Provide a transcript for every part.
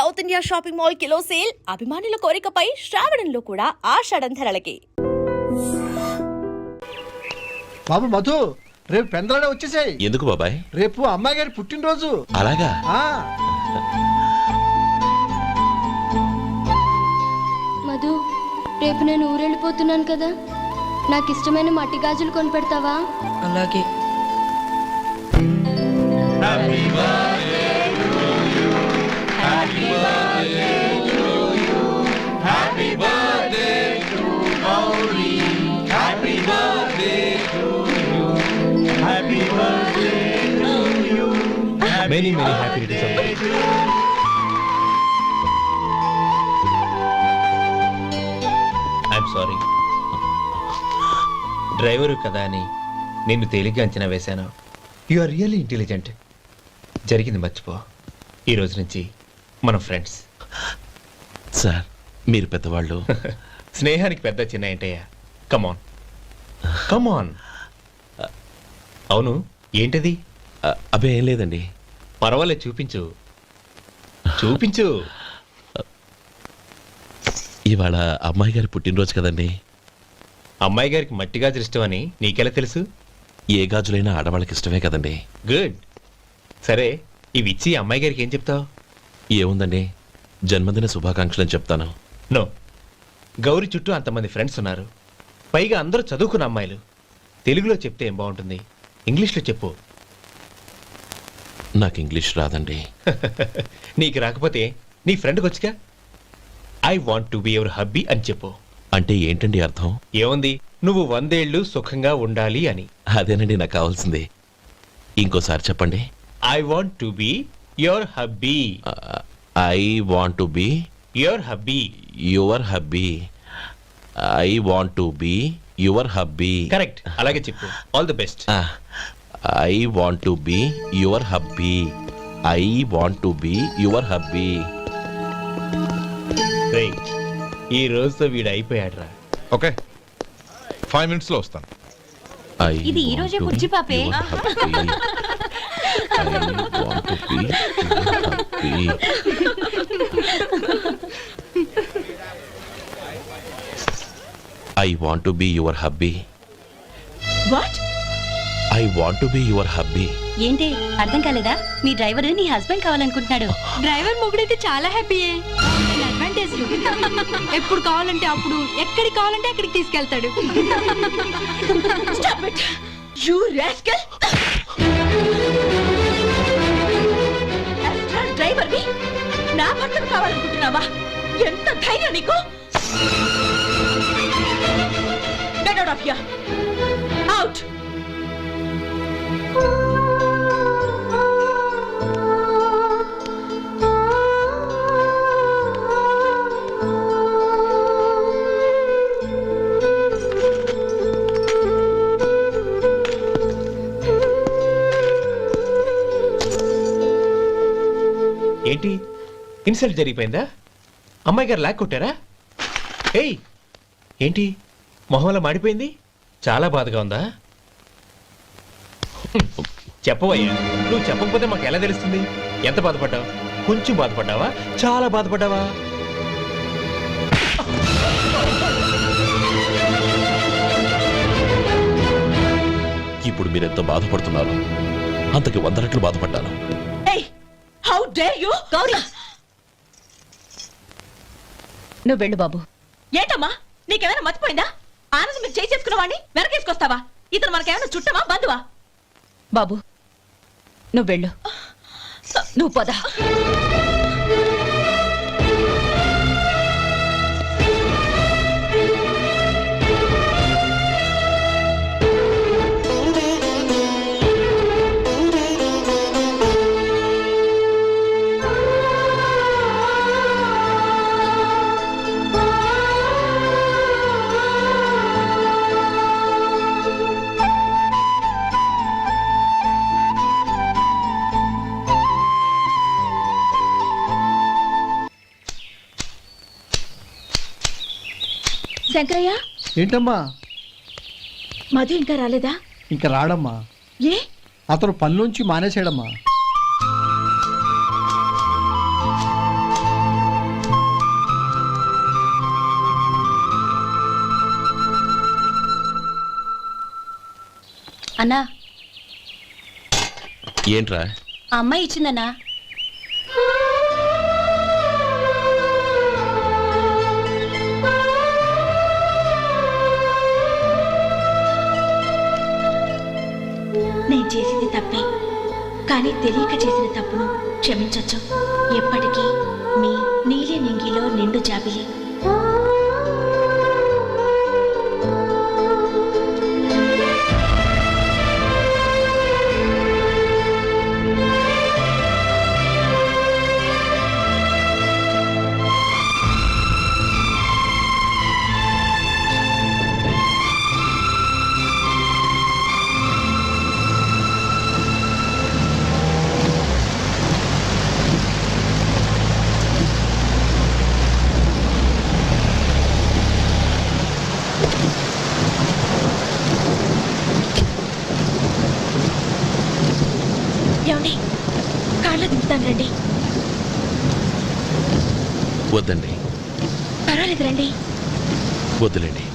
South India shopping mall kilo sale అభిమానుల కోరికపై శ్రావణంలో కూడా ఆషాఢం ధరలకి. బాబు మధు, రేపు పెందలాడే వచ్చేసాయి. ఎందుకు బాబాయ్? రేపు అమ్మాయి గారి పుట్టినరోజు. అలాగా? మధు, రేపు నేను ఊరెళ్ళిపోతున్నాను కదా, నాకు ఇష్టమైన మట్టి గాజులు కొనిపెడతావా? అలాగే. Many happy returns of the day. I'm sorry. Driver కదా అని నేను తేలిగ్గా అంచనా వేశాను. You are really intelligent. జరిగింది మర్చిపో. ఈ రోజు నుంచి మనం ఫ్రెండ్స్. సార్, మీరు పెద్దవాళ్ళు. స్నేహానికి పెద్ద చిన్న ఏంటయ్యా? కమాన్ కమాన్. అవును, ఏంటది? అబ్బే ఏం లేదండి. పర్వాలేదు, చూపించు చూపించు. ఇవాళ అమ్మాయి గారి పుట్టినరోజు కదండి. అమ్మాయి గారికి మట్టి గాజులు ఇష్టమని నీకెలా తెలుసు? ఏ గాజులైనా ఆడవాళ్ళకి ఇష్టమే కదండి. గుడ్. సరే, ఇవి ఇచ్చి అమ్మాయి గారికి ఏం చెప్తావు? ఏముందండి, జన్మదిన శుభాకాంక్షలు అని చెప్తాను. నో, గౌరీ చుట్టూ అంతమంది ఫ్రెండ్స్ ఉన్నారు, పైగా అందరూ చదువుకున్న అమ్మాయిలు. తెలుగులో చెప్తే ఏం బాగుంటుంది? ఇంగ్లీష్లో చెప్పు. నాకు ఇంగ్లీష్ రాదండి. నీకు రాకపోతే నీ ఫ్రెండ్కి వచ్చిగా I want to be your hubby అని చెప్పు. అంటే ఏంటండి అర్థం? ఏముంది, నువ్వు 100 ఏళ్ళు సుఖంగా ఉండాలి అని. అదేనండి నాకు కావాల్సింది. ఇంకోసారి చెప్పండి. I want to be your hubby. I want to be your hubby. Your hubby. I want to be your hubby. Correct, అలాగే చెప్పు. All the best. I want to be your hubby. I want to be your hubby. ఈ రోజుతో వీడు అయిపోయాడ్రా. Okay, 5 minutes లో వస్తాను. ఇది ఈ రోజే పుచ్చి పాపే. I want to be your hubby. What? I want to be your hubby. ఏంటి అర్థం కాలేదా? మీ డ్రైవర్ నీ హస్బెండ్ కావాలనుకుంటున్నాడు. డ్రైవర్ మొగుడైతే చాలా హ్యాపీయే. అడ్వాంటేజ్ ఎప్పుడు కావాలంటే అప్పుడు, ఎక్కడికి కావాలంటే అక్కడికి తీసుకెళ్తాడు. Stop it, you rascal! Driver ని నా భర్తను కావాలనుకుంటున్నావా? ఎంత ధైర్యం నీకు! Get out of here! Out! ఏంటి, ఇన్సల్ట్ జరిగిపోయిందా? అమ్మాయి గారు లాక్ కొట్టారా? ఏయ్, ఏంటి మొహంలో మాడిపోయింది? చాలా బాధగా ఉందా? చెప్పవయ్యా, నువ్వు చెప్పకపోతే మాకు ఎలా తెలుస్తుంది? ఎంత బాధపడ్డావు? కొంచెం బాధపడ్డావా? చాలా బాధపడ్డావా? ఇప్పుడు మీరెంత బాధపడుతున్నారు, అంతకి 100 రెట్లు బాధపడ్డాను. How dare you? గౌరీ, నువ్వు వెళ్ళు బాబు. ఏంటమ్మా, నీకేమైనా మర్చిపోయిందా? ఆనందం మీరు చేసుకున్న వాడిని వెనకేసుకొస్తావా? ఇతను మనకేమైనా చుట్టమా, బంధువా? బాబు నువ్వు వెళ్ళు, నువ్వు పద. శంకరయ్య, ఏంటమ్మా? మధు ఇంకా రాలేదా? ఇంకా రాడమ్మా. ఏ? అతను పని నుంచి మానేసాడమ్మా. అన్నా ఏంట్రా? ఆ అమ్మాయి ఇచ్చిందన్నా. నేను చేసింది తప్పే, కానీ తెలియక చేసిన తప్పును క్షమించొచ్చు. ఎప్పటికీ మీ నీలి నింగిలో నిండు జాబిలి. ఏమండి, కాళ్ళ దింపుతాను రండి. వద్దండి, పర్వాలేదు రండి. వద్దులేండి.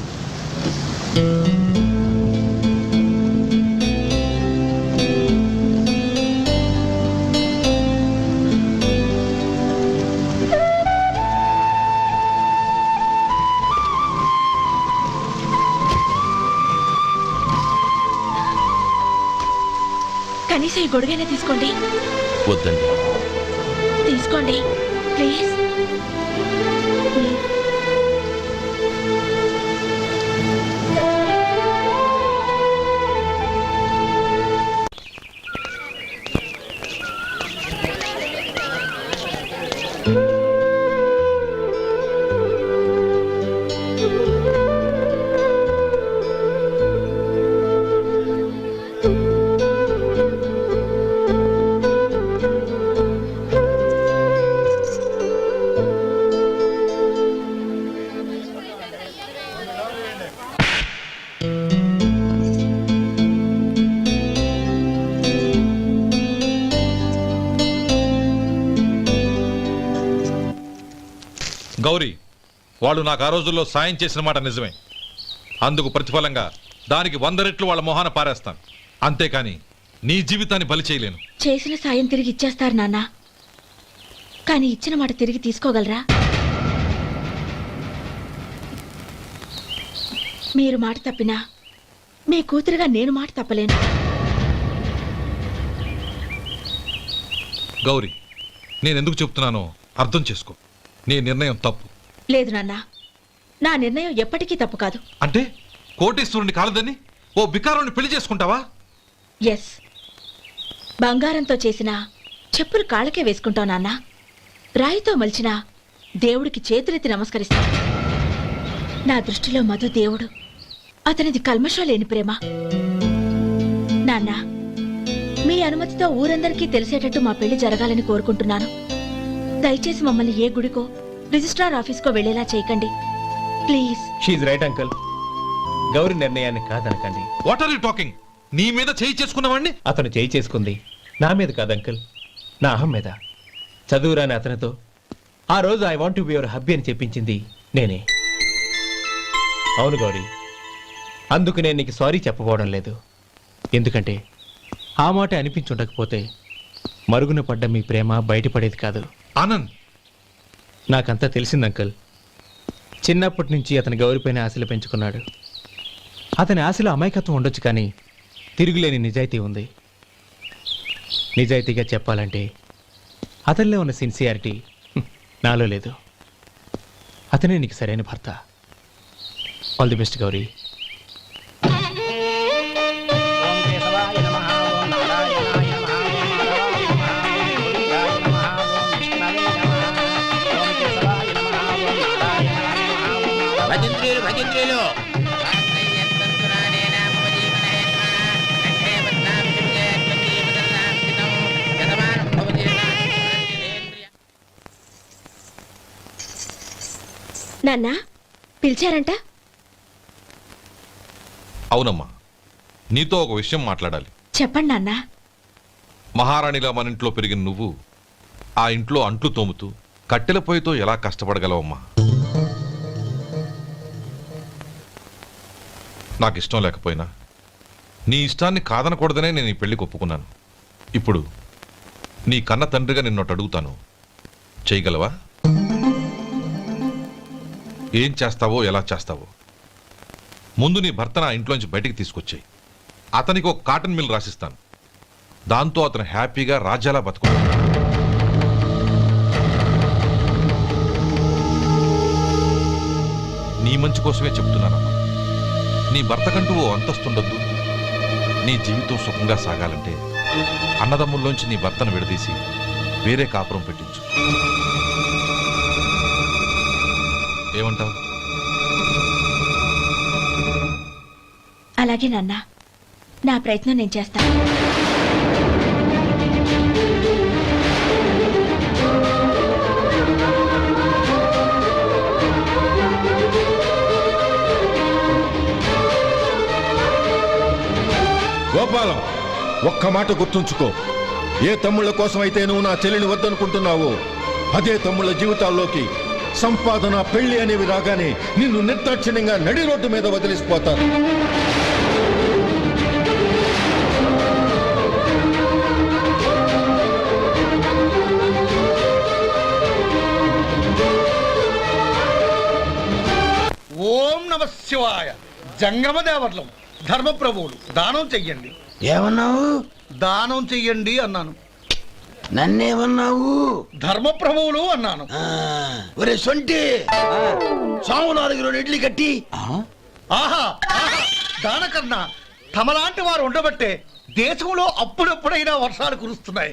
కనీసం ఈ గొడుగైనా తీసుకోండి. వద్దండి. తీసుకోండి ప్లీజ్. గౌరీ, వాళ్ళు నాకు ఆ రోజుల్లో సాయం చేసిన మాట నిజమే. అందుకు ప్రతిఫలంగా దానికి 100 రెట్లు వాళ్ళ మొహాన పారేస్తాను. అంతేకాని నీ జీవితాన్ని బలి చేయలేను. చేసిన సాయం తిరిగి ఇచ్చేస్తారు నాన్న, కానీ ఇచ్చిన మాట తిరిగి తీసుకోగలరా? మీరు మాట తప్పినా మీ కూతురుగా నేను మాట తప్పలేను. గౌరీ, నేనెందుకు చెప్తున్నానో అర్థం చేసుకో. నీ నిర్ణయం తప్పు. లేదు నాన్న, నా నిర్ణయం ఎప్పటికీ తప్పు కాదు. అంటే కోటీశ్వరుని కాలదని ఓ బికారుని పెళ్లి చేసుకుంటావా? ఎస్, బంగారంతో చేసిన చెప్పులు కాళ్ళకే వేసుకుంటావు నాన్న. రాయితో మలిచిన దేవుడికి చేతులెత్తి నమస్కరిస్తా. నా దృష్టిలో మధు దేవుడు, అతనిది కల్మషం లేని ప్రేమ. నాన్న, మీ అనుమతితో ఊరందరికీ తెలిసేటట్టు మా పెళ్లి జరగాలని కోరుకుంటున్నాను. దయచేసి మమ్మల్ని ఏ గుడికో రిజిస్ట్రార్ ఆఫీస్కో వెళ్లేలా చేయకండి ప్లీజ్. షీఈ్ రైట్ అంకుల్. గౌరీ నిర్ణయాన్ని కాదనకండి. What are you talking? నీ మీద చేయి చేసుకున్నవాడిని అతను చేయి చేసుకుంది నా మీద కాదు అంకుల్, నా అహం మీద. చదువురాని అతనితో ఆ రోజు I want to be your hubby అని చెప్పించింది నేనే. అవును గౌరీ, అందుకు నేను నీకు సారీ చెప్పబోవడం లేదు. ఎందుకంటే ఆ మాట అనిపించుండకపోతే మరుగున పడ్డ మీ ప్రేమ బయటపడేది కాదు. ఆనంద్, నాకంతా తెలిసింది అంకుల్. చిన్నప్పటి నుంచి అతని గౌరీపైన ఆశలు పెంచుకున్నాడు. అతని ఆశలో అమాయకత్వం ఉండొచ్చు, కానీ తిరుగులేని నిజాయితీ ఉంది. నిజాయితీగా చెప్పాలంటే అతనిలో ఉన్న సిన్సియారిటీ నాలో లేదు. అతనే నీకు సరైన భర్త. All the best Gauri. నాన్న, పిలిచారంట? అవునమ్మా, నీతో ఒక విషయం మాట్లాడాలి. చెప్పండి నాన్న. మహారాణిలా మన ఇంట్లో పెరిగిన నువ్వు ఆ ఇంట్లో అంట్లు తోముతూ కట్టెల పొయ్యితో ఎలా కష్టపడగలవమ్మా? నాకు ఇష్టం లేకపోయినా నీ ఇష్టాన్ని కాదనకూడదనే నేను ఈ పెళ్లికి ఒప్పుకున్నాను. ఇప్పుడు నీ కన్న తండ్రిగా నిన్నొకటి అడుగుతాను, చేయగలవా? ఏం చేస్తావో, ఎలా చేస్తావో ముందు నీ భర్త నా ఇంట్లోంచి బయటికి తీసుకొచ్చాయి. అతనికి ఒక కాటన్ మిల్ రాసిస్తాను. దాంతో అతను హ్యాపీగా రాజ్యాలా బతుకుతాడు. నీ మంచి కోసమే చెప్తున్నానమ్మా. నీ భర్తకంటూ ఓ అంతస్తుండొద్దు. నీ జీవితం సుఖంగా సాగాలంటే అన్నదమ్ముల్లోంచి నీ భర్తను విడదీసి వేరే కాపురం పెట్టించు. ఏమంటావు? అలాగే నాన్న, నా ప్రయత్నం నేను చేస్తాను. గోపాలం, ఒక్క మాట గుర్తుంచుకో. ఏ తమ్ముళ్ళ కోసం అయితే నువ్వు నా చెల్లిని వద్దనుకుంటున్నావో అదే తమ్ముళ్ళ జీవితాల్లోకి సంపాదన, పెళ్లి అనేవి రాగానే నిన్ను నిర్దాక్షిణ్యంగా నడి రోడ్డు మీద వదిలిసిపోతారు. ఓం నమ శివాయ. జంగమ దేవర్లం, ధర్మప్రభువులు, దానం చెయ్యండి. ఏమన్నావు? దానం చెయ్యండి అన్నాను. నన్నేమన్నావు? ధర్మప్రభువులు అన్నాను. ఒరే సొంటి, సోమవారికి 2 ఇడ్లీ కట్టి. ఆహా ఆహా, దానకన్నా తమలాంటి వారు ఉండబట్టే దేశంలో అప్పుడప్పుడైనా వర్షాలు కురుస్తున్నాయి.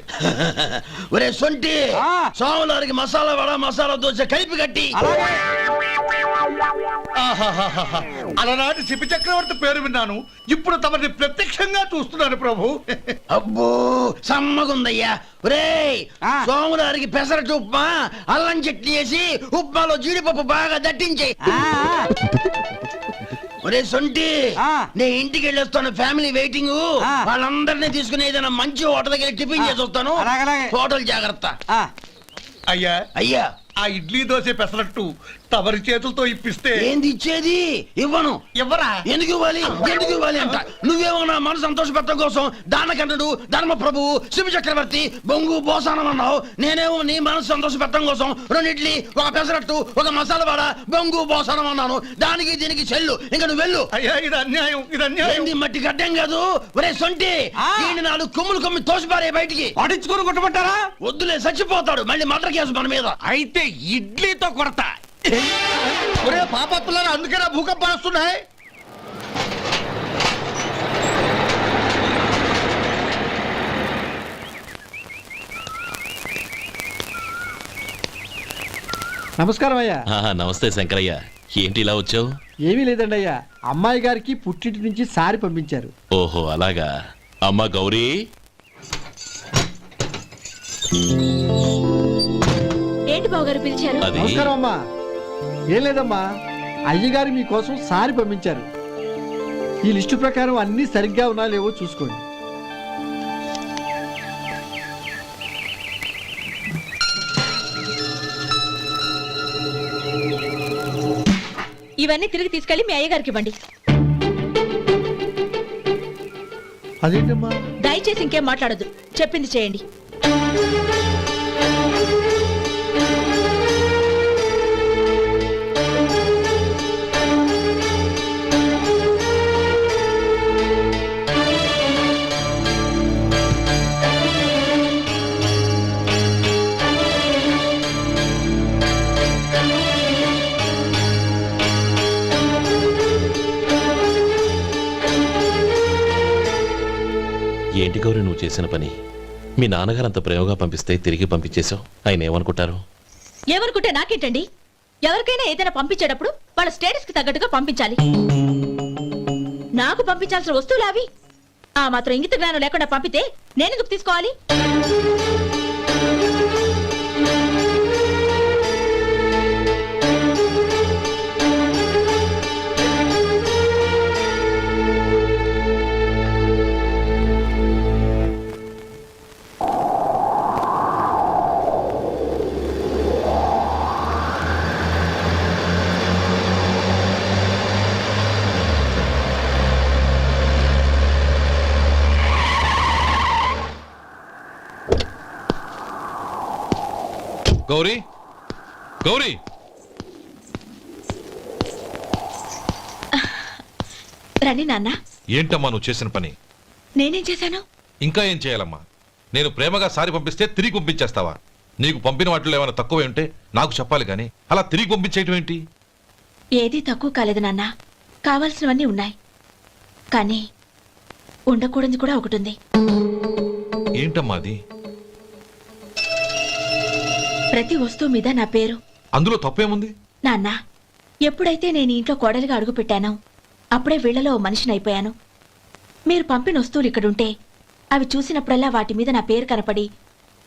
ఒరే సొంటి, సోమవారికి మసాలా వడ, మసాలా దోశ కలిపి కట్టి. ఆహాహాహా, అలనాటి శిపి చక్రవర్తి పేరు విన్నాను, ఇప్పుడు తమని ప్రత్యక్షంగా చూస్తున్నాను ప్రభు. అబ్బో సమ్మగుందయ్యా. ఒరే సోమవారికి పెసరట్టు ఉప్మా, అల్లం చట్నీ వేసి ఉప్మాలో జీడిపప్పు బాగా దట్టించే. ఒరే సొంటి, నేను ఇంటికి వెళ్ళొస్తాను, ఫ్యామిలీ వెయిటింగ్. వాళ్ళందరినీ తీసుకుని ఏదైనా మంచి హోటల్ దగ్గర టిఫిన్ చేసి వస్తాను. హోటల్ జాగ్రత్త. అయ్యా అయ్యా, ఆ ఇడ్లీ దోశ పెసరట్టు తమరి చేతులతో ఇప్పిస్తే. ఏంది ఇచ్చేది? ఇవ్వను. ఎవరా? ఎందుకు ఇవ్వాలి? ఎందుకు ఇవ్వాలి అంట. నువ్వేమో నా మనసు సంతోషపెట్టడం కోసం దానకన్నుడు, ధర్మ ప్రభువు, శివ చక్రవర్తి, బొంగు బోసానం అన్నావు. నేనేమో నీ మనసు సంతోషపెట్టడం కోసం 2 ఇడ్లీ, ఒక పెసరట్టు, ఒక మసాలా వాడ, బొంగు బోసానం అన్నాను. దానికి దీనికి చెల్లు. ఇంకా నువ్వు వెళ్ళు. అయ్యా ఇది అన్యాయం, ఇది అన్యాయం. ఏంది మట్టి గడ్డం కాదు. ఒరే సొంటి, దీన్ని 4 కొమ్ములు కొమ్మి తోసిపారే బయటికి. పడించుకొని కొట్టమంటారా? వద్దులే, చచ్చిపోతాడు. మళ్ళీ మర్డర్ కేసు మన మీద. అయితే ఇడ్లీతో కొడతా. ఒరే పాపత్తులారా, అందుకేనా భూకంపాలు వస్తున్నాయి? నమస్కారం అయ్యా. నమస్తే శంకరయ్య, ఏంటి ఇలా వచ్చావు? ఏమీ లేదండి అయ్యా, అమ్మాయి గారికి పుట్టింటి నుంచి సారి పంపించారు. ఓహో అలాగా. అమ్మా గౌరీ, ఏంటి బావగారు పిలిచారు? అది నమస్కారం అమ్మా. ఏం లేదమ్మా, అయ్యగారు మీకోసం సారి పంపించారు. ఈ లిస్టు ప్రకారం అన్ని సరిగ్గా ఉన్నా లేవో చూసుకోండి. ఇవన్నీ తిరిగి తీసుకెళ్లి మీ అయ్యగారికి ఇవ్వండి. అదేంటమ్మా? దయచేసి ఇంకేం మాట్లాడొద్దు, చెప్పింది చేయండి. ఏంటి గౌరీ నువ్వు చేసిన పని? మీ నాన్నగారు అంత ప్రేమగా పంపిస్తే తిరిగి పంపించేశావు. ఆయన ఏమనుకుంటారు? ఏమనుకుంటే నాకేంటండి? ఎవరికైనా ఏదైనా పంపించేటప్పుడు వాళ్ళ స్టేటస్ కి తగ్గట్టుగా పంపించాలి. నాకు పంపించాల్సిన వస్తువులు అవి. ఆ మాత్రం ఇంగిత జ్ఞానం లేకుండా పంపితే నేనెందుకు తీసుకోవాలి? గౌరీ గౌరీ రండి నాన్న. ఏంటమ్మా నువ్వు చేసిన పని? నేనేం చేశాను? ఇంకా ఏం చేయాలమ్మా? నేను ప్రేమగా సారి పంపిస్తే తిరిగి పంపించేస్తావా? నీకు పంపిన వాటిలో ఏమైనా తక్కువ ఉంటే నాకు చెప్పాలి కానీ అలా తిరిగి పంపించేయటం ఏంటి? ఏదీ తక్కువ కాలేదు నాన్న. కావాల్సినవన్నీ ఉన్నాయి, కానీ ఉండకూడదు కూడా ఒకటి ఉంది. ఏంటమ్మా అది? ప్రతి వస్తువు మీద నా పేరు. అందులో తప్పేముంది? నాన్న, ఎప్పుడైతే నేను ఇంట్లో కోడలిగా అడుగు పెట్టానో అప్పుడే వీళ్లలో ఓ మనిషిని అయిపోయాను. మీరు పంపిన వస్తువులు ఇక్కడుంటే అవి చూసినప్పుడల్లా వాటి మీద నా పేరు కనపడి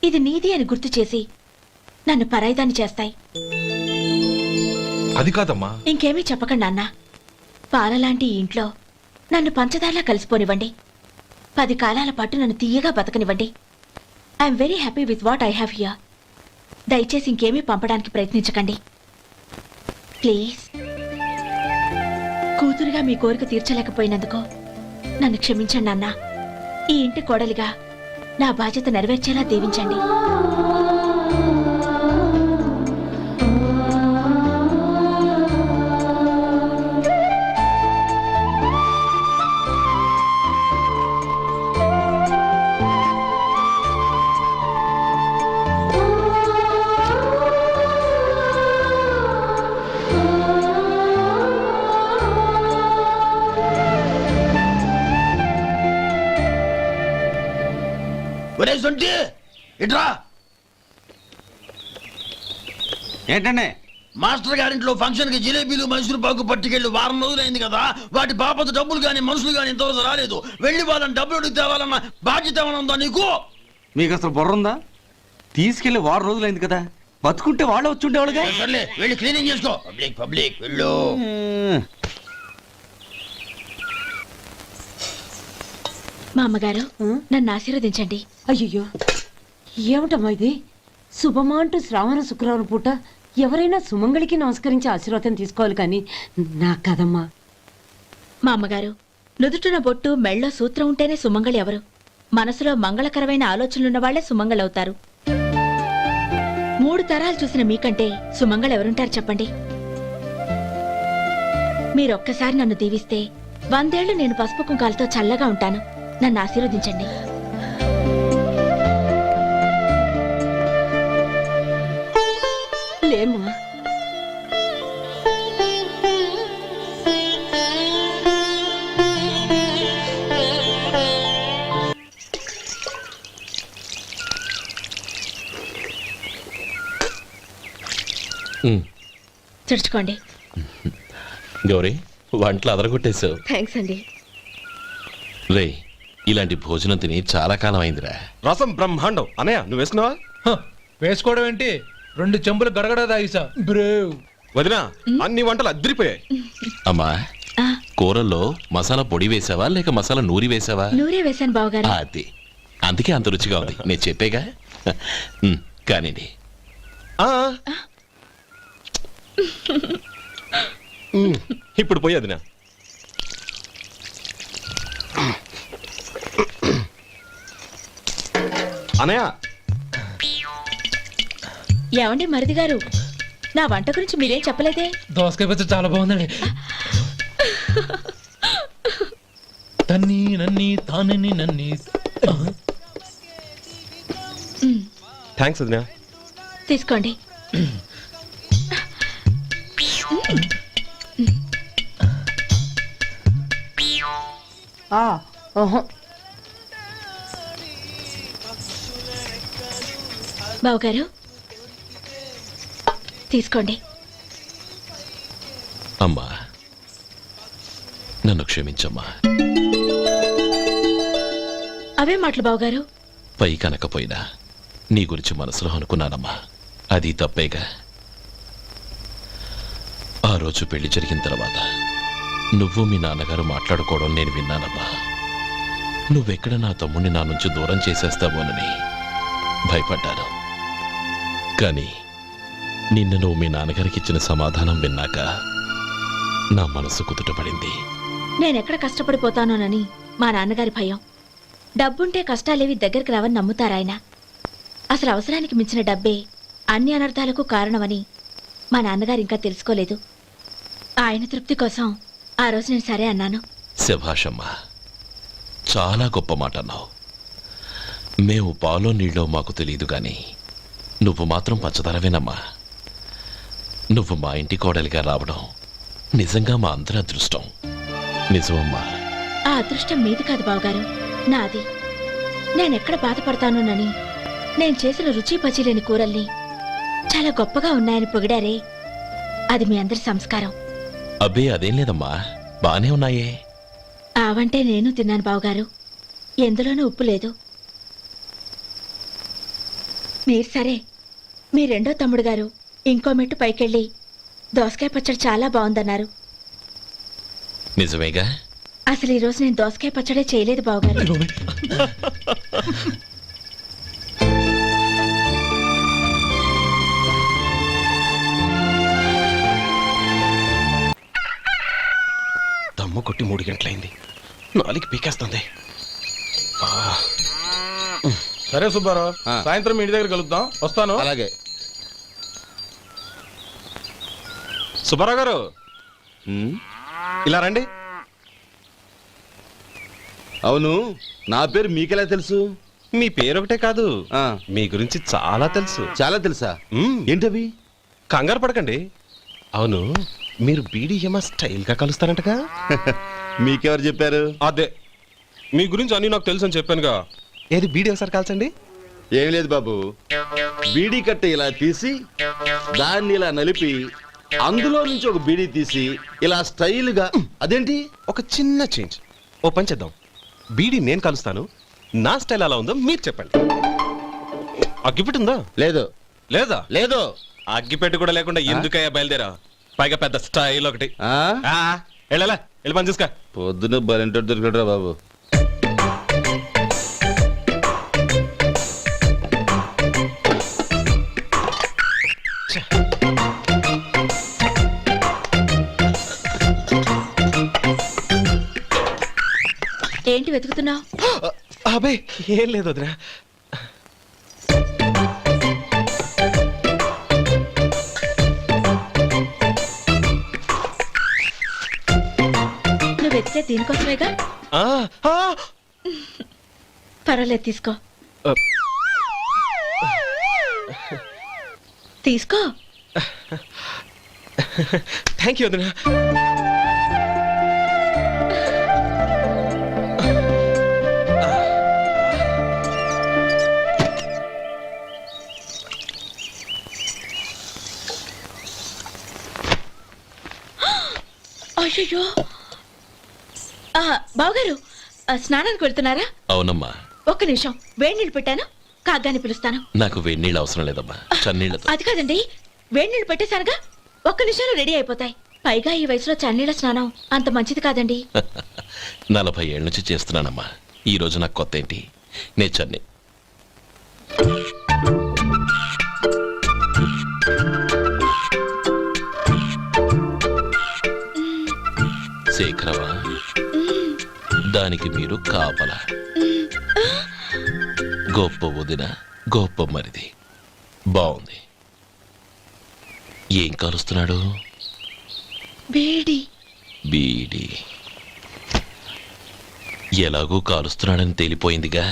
ఇది నీది అని గుర్తు చేసి నన్ను పరాయిదాన్ని చేస్తాయి. అది కాదమ్మా. ఇంకేమీ చెప్పకండి నాన్న. పాలలాంటి ఈ ఇంట్లో నన్ను పంచదారలా కలిసిపోనివ్వండి. 10 కాలాల పాటు నన్ను తీయగా బతకనివ్వండి. I'm very happy with what I have here. దయచేసి ఇంకేమీ పంపడానికి ప్రయత్నించకండి ప్లీజ్. కూతురుగా మీ కోరిక తీర్చలేకపోయినందుకు నన్ను క్షమించండి నాన్న. ఈ ఇంటి కోడలిగా నా బాధ్యత నెరవేర్చేలా దీవించండి. ఒరే సొంటి ఇట్రా. ఏంటండి? మాస్టర్ గారింట్లో ఫంక్షన్ కి జిలేబీలు మైసూరు పాకు పట్టుకెళ్ళి వారం రోజులైంది కదా. వాటి బాపత డబ్బులు కానీ మనుషులు కానీ ఇంతవరకు రాలేదు. వెళ్ళి వాళ్ళని డబ్బులు అడిగి తేవాలన్న బాధ్యత ఏమైనా ఉందా నీకు? మీకు అసలు బుర్ర ఉందా? తీసుకెళ్లి 6 రోజులైంది కదా, బతుకుంటే వాళ్ళు వచ్చి ఉండేవాళ్ళుగా. సర్లే వెళ్ళి క్లీనింగ్ చేసుకో. పబ్లిక్ పబ్లిక్ వెళ్ళు. మా అమ్మగారు నన్ను ఆశీర్వదించండి. అయ్యో ఏమిటమ్మా ఇది? శుభమా అంటూ శ్రావణ శుక్రవారం పూట ఎవరైనా సుమంగళికి నమస్కరించి ఆశీర్వాదం తీసుకోవాలి కానీ నా కదమ్మా. మా అమ్మగారు, నుదుటిన బొట్టు మెళ్ళో సూత్రం ఉంటేనే సుమంగళి ఎవరు? మనసులో మంగళకరమైన ఆలోచనలున్న వాళ్లే సుమంగళవుతారు. 3 తరాలు చూసిన మీకంటే సుమంగళ ఎవరుంటారు చెప్పండి? మీరొక్కసారి నన్ను దీవిస్తే 100 ఏళ్లు నేను పసుపు కుంకాలతో చల్లగా ఉంటాను. నన్ను ఆశీర్వదించండి. లేమ్మా. చుడుచుకోండి. గౌరీ, వంటలు అదరగొట్టేశావు. థ్యాంక్స్ అండి. రే, ఇలాంటి భోజనం తిని చాలా కాలం అయిందిరా. రసం బ్రహ్మాండం. అనయ్య నువ్వు వేసుకున్నావా? వేసుకోవడం ఏంటి? 2 చెంబులు గడగడ తాగిసా బ్రేవ్. వదినా, అన్ని వంటలు అద్దరిపోయాయి. అమ్మా, ఆ, కూరల్లో మసాలా పొడి వేసావా లేక మసాలా నూరి వేసావా? నూరే వేశాను బావగారు. అది అందుకే అంత రుచిగా ఉంది. నేను చెప్పేగా. కానివ్వండి. ఇప్పుడు పోయి వదినా. అనయ్య, ఏమండి మరిది గారు, నా వంట గురించి మీరేం చెప్పలేదే? దోసకాయ పచ్చడి చాలా బాగుందండి. తన్ని నన్ని తానని నన్ని. థ్యాంక్స్ వదినా. తీసుకోండి. బావగారు తీసుకోండి. అమ్మా, నన్ను క్షమించమ్మా. అవే మాటలు బావగారు. పై కనకపోయినా నీ గురించి మనసులో అనుకున్నానమ్మా. అది తప్పేగా. ఆ రోజు పెళ్లి జరిగిన తర్వాత నువ్వు మీ నాన్నగారు మాట్లాడుకోవడం నేను విన్నానమ్మా. నువ్వెక్కడ నా తమ్ముడిని నా నుంచి దూరం చేసేస్తావోనని భయపడ్డాను. కానీ నిన్న నువ్వు మీ నాన్నగారికి ఇచ్చిన సమాధానం విన్నాక నా మనసు కుదుటపడింది. నేనెక్కడ కష్టపడిపోతానోనని మా నాన్నగారి భయం. డబ్బుంటే కష్టాలేవి దగ్గరికి రావని నమ్ముతారాయన. అసలు అవసరానికి మించిన డబ్బే అన్ని అనర్థాలకు కారణమని మా నాన్నగారు ఇంకా తెలుసుకోలేదు. ఆయన తృప్తి కోసం ఆ రోజు నేను సరే అన్నాను. శభాషమ్మా, చాలా గొప్ప మాట అన్నావు. మేము పాలో నీళ్ళో మాకు తెలియదు గాని నువ్వు మాత్రం పచ్చదనవేనమ్మా. నువ్వు మా ఇంటి కోడలిగా రావడం నిజంగా మా అందరి అదృష్టం. నిజమమ్మా. ఆ అదృష్టం మీది కాదు బావగారు, నాది. నేనెక్కడ బాధపడతానోనని నేను చేసిన రుచి పచిలేని కూరల్ని చాలా గొప్పగా ఉన్నాయని పొగిడారే, అది మీ అందరి సంస్కారం. అబ్బే అదేం లేదమ్మా, బానే ఉన్నాయే. ఆవంటే నేను తిన్నాను బావగారు, ఎందులోనూ ఉప్పు లేదు. మీరు సరే, మీ రెండో తమ్ముడు గారు ఇంకో మెట్టు పైకెళ్ళి దోసకాయ పచ్చడి చాలా బాగుందన్నారు. నిజమేగా? అసలు ఈరోజు నేను దోసకాయ పచ్చడే చేయలేదు బావగారు. దమ్ము కొట్టి 3 గంటలైంది, 4 పీకేస్తుంది. సరే సుబ్బారావు, సాయంత్రం ఇంటి దగ్గర కలుద్దాం. వస్తాను. అలాగే. సుబ్బారావు గారు, ఇలా రండి. అవును, నా పేరు మీకెలా తెలుసు? మీ పేరు ఒకటే కాదు, మీ గురించి చాలా తెలుసు. చాలా తెలుసా? ఏంటవి? కంగారు పడకండి. అవును, మీరు బీడీఎం స్టైల్ గా కలుస్తారంటగా? మీకెవరు చెప్పారు? అదే, మీ గురించి అన్ని నాకు తెలుసు అని చెప్పానుగా. ఏది బీడీ ఒకసారి కాల్చండి. ఏం లేదు బాబు, బీడీ కట్ట ఇలా తీసి దాన్ని ఇలా నలిపి అందులో నుంచి ఒక బీడీ తీసి ఇలా స్టైల్గా. అదేంటి? ఒక చిన్న చేంజ్. ఓ పని చేద్దాం, బీడీ నేను కలుస్తాను, నా స్టైల్ అలా ఉందో మీరు చెప్పండి. అగ్గిపెట్టి ఉందా? లేదు. లేదా? లేదు. అగ్గిపెట్టి కూడా లేకుండా ఎందుకయ్యా బయలుదేరా? పైగా పెద్ద స్టైల్ ఒకటి. వెళ్ళాలా, వెళ్ళి పని చూసుకో. పొద్దున బలింటో దొరికడరా బాబు. ఏంటి వెతుకుతున్నావు? అబే ఏం లేదు వదినా. నువ్వు వెతికే దీనికోసమేగా. పర్వాలేదు, తీసుకో. తీసుకో. థ్యాంక్ యూ వదినా. అయ్యో, బావగారు స్నానానికి వెళ్తున్నారా? అవునమ్మా. ఒక్క నిమిషం, వేడి నీళ్ళు పెట్టాను, కాగ్గాని పిలుస్తాను. నాకు వేడి నీళ్ళు అవసరం లేదమ్మా, చన్నీళ్ళతో. అది కాదండి, వేడి నీళ్ళు పెట్టేశానుగా, ఒక్క నిమిషంలో రెడీ అయిపోతాయి. పైగా ఈ వయసులో చన్నీళ్ళ స్నానం అంత మంచిది కాదండి. 40 ఏళ్ళ నుంచి చేస్తున్నానమ్మా, ఈ రోజు నాకు కొత్త ఏంటి? నే చన్ని. శేఖరవా, దానికి మీరు కాపలా. గొప్ప వదిన, గొప్ప మరిది. బాగుంది. ఏం కాలుస్తున్నాడు? బీడి. బీడి ఎలాగూ కాలుస్తున్నాడని తేలిపోయిందిగా.